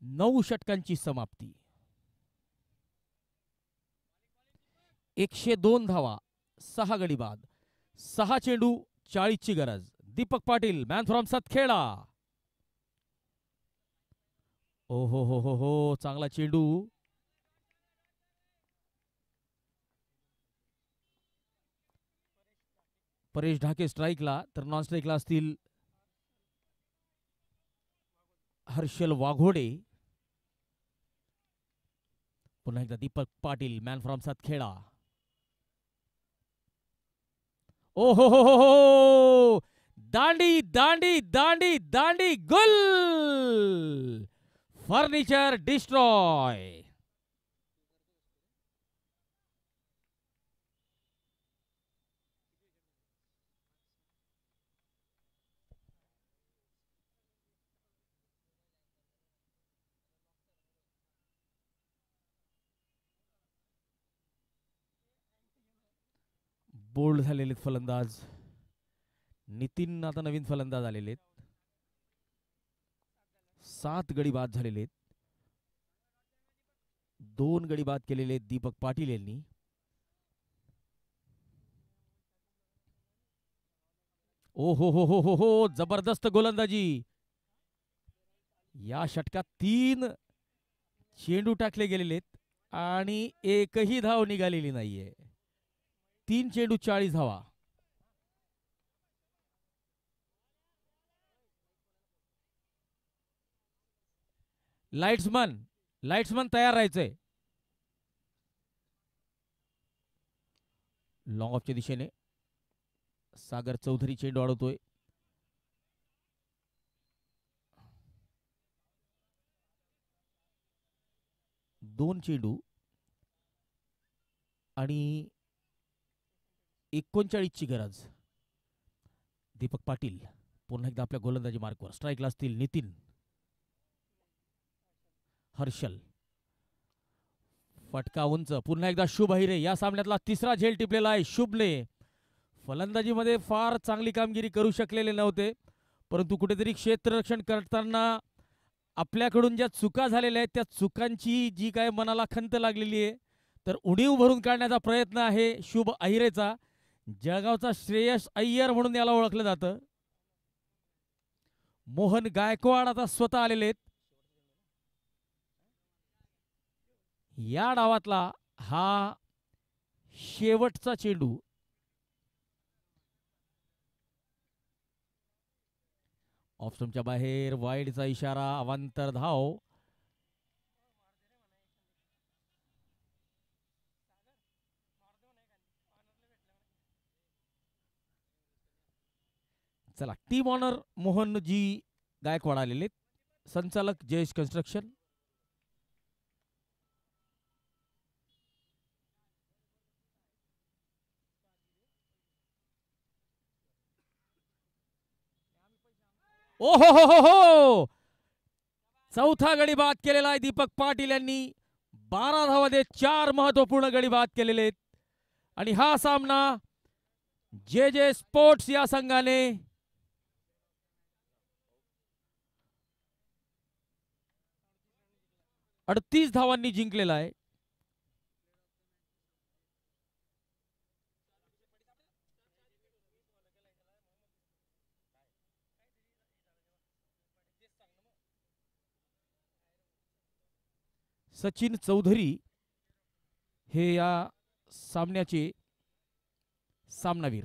Speaker 1: नऊ षटकांची समाप्ती. 102 धावा, 6 गडी बाद, 6 चेंडू, 40 ची गरज. Deepak Patil, man from Satkheda. Oh हो हो हो हो, चांगला चेंडू. परेश ढाके स्ट्राईकला, तर नॉन स्ट्राईकला असतील हर्षल वाघोडे. पुन्हा एकदा Deepak Patil, man from Satkheda. Oh हो हो हो हो, दांडी दांडी दांडी दांडी, गुल. Furniture destroy. बोल्ड झालेले फलंदाज नितीन आता नवीन फलंदाज आलेले आहेत. 7 गडी बाद झालेले आहेत. 2 गडी बाद केलेले आहेत दीपक पाटील यांनी. ओ हो हो हो हो हो, जबरदस्त गोलंदाजी. या षटकात 3 चेंडू टाकले गेलेले आहेत आणि एकही धाव निघालेली नाहीये. 3 चेंडू, 40 धावा. लाईट्समन तयार राहायचंय. लॉंग ऑफच्या दिशेने सागर चौधरी चेंडू अडवतोय. दोन चेंडू आणि 39 ची गरज. दीपक पाटील पुन्हा एकदा आपल्या गोलंदाजी मार्कवर. स्ट्राईकला असतील नितीन, हर्षल. फटका उंच. पुन्हा एकदा शुभ अहिरे. या सामन्यातला तिसरा झेल टिपलेला आहे शुभने. फलंदाजीमध्ये फार चांगली कामगिरी करू शकलेले नव्हते, परंतु कुठेतरी क्षेत्ररक्षण करताना आपल्याकडून ज्या चुका झालेल्या आहेत त्या चुकांची जी काय मनाला खंत लागलेली आहे, तर उणीव भरून काढण्याचा प्रयत्न आहे शुभ अहिरेचा. जळगावचा श्रेयस अय्यर म्हणून याला ओळखलं जातं. मोहन गायकवाड आता स्वतः आलेले आहेत. या डावातला हा शेवटचा चेंडू. ऑफ स्टंपच्या बाहेर वाईडचा इशारा, अवांतर धाव. चला, टीम ऑनर मोहनजी गायकवाड आलेले, संचालक जयेश कन्स्ट्रक्शन. ओ हो, चौथा गडी बाद केलेला आहे दीपक पाटील यांनी. 12 धावांमध्ये 4 महत्वपूर्ण गडी बाद केलेले आहेत. आणि हा सामना जे जे स्पोर्ट्स या संघाने 38 धावांनी जिंकलेला आहे. सचिन चौधरी हे या सामन्याचे सामनावीर.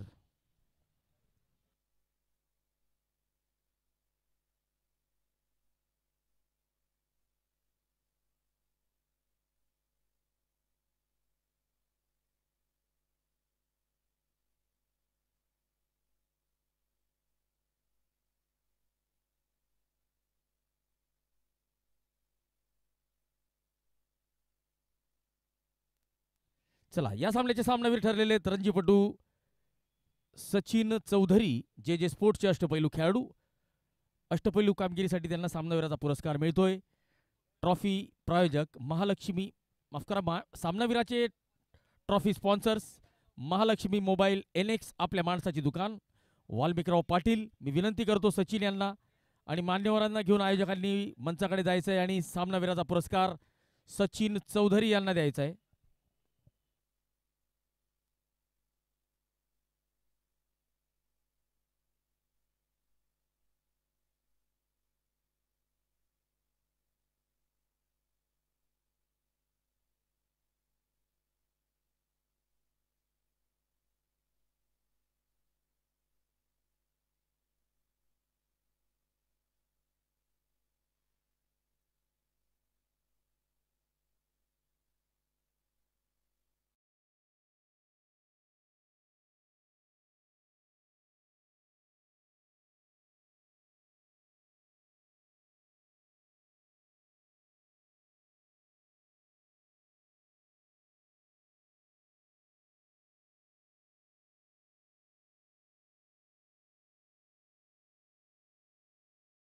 Speaker 1: चला, या सामन्याचे सामनावीर ठरलेले रणजीपटू सचिन चौधरी, जे जे स्पोर्ट्सचे अष्टपैलू खेळाडू. अष्टपैलू कामगिरीसाठी त्यांना सामनावीराचा पुरस्कार मिळतोय. ट्रॉफी प्रायोजक महालक्ष्मी, माफ करा, सामनावीराचे trophy sponsors Mahalakshmi mobile, NX आपल्या माणसाची दुकान, वाल्मिकराव पाटील. मी विनंती करतो सचिन यांना आणि मान्यवरांना घेऊन आयोजकांनी मंचाकडे जायचंय आणि सामनावीराचा पुरस्कार सचिन चौधरी यांना द्यायचा आहे.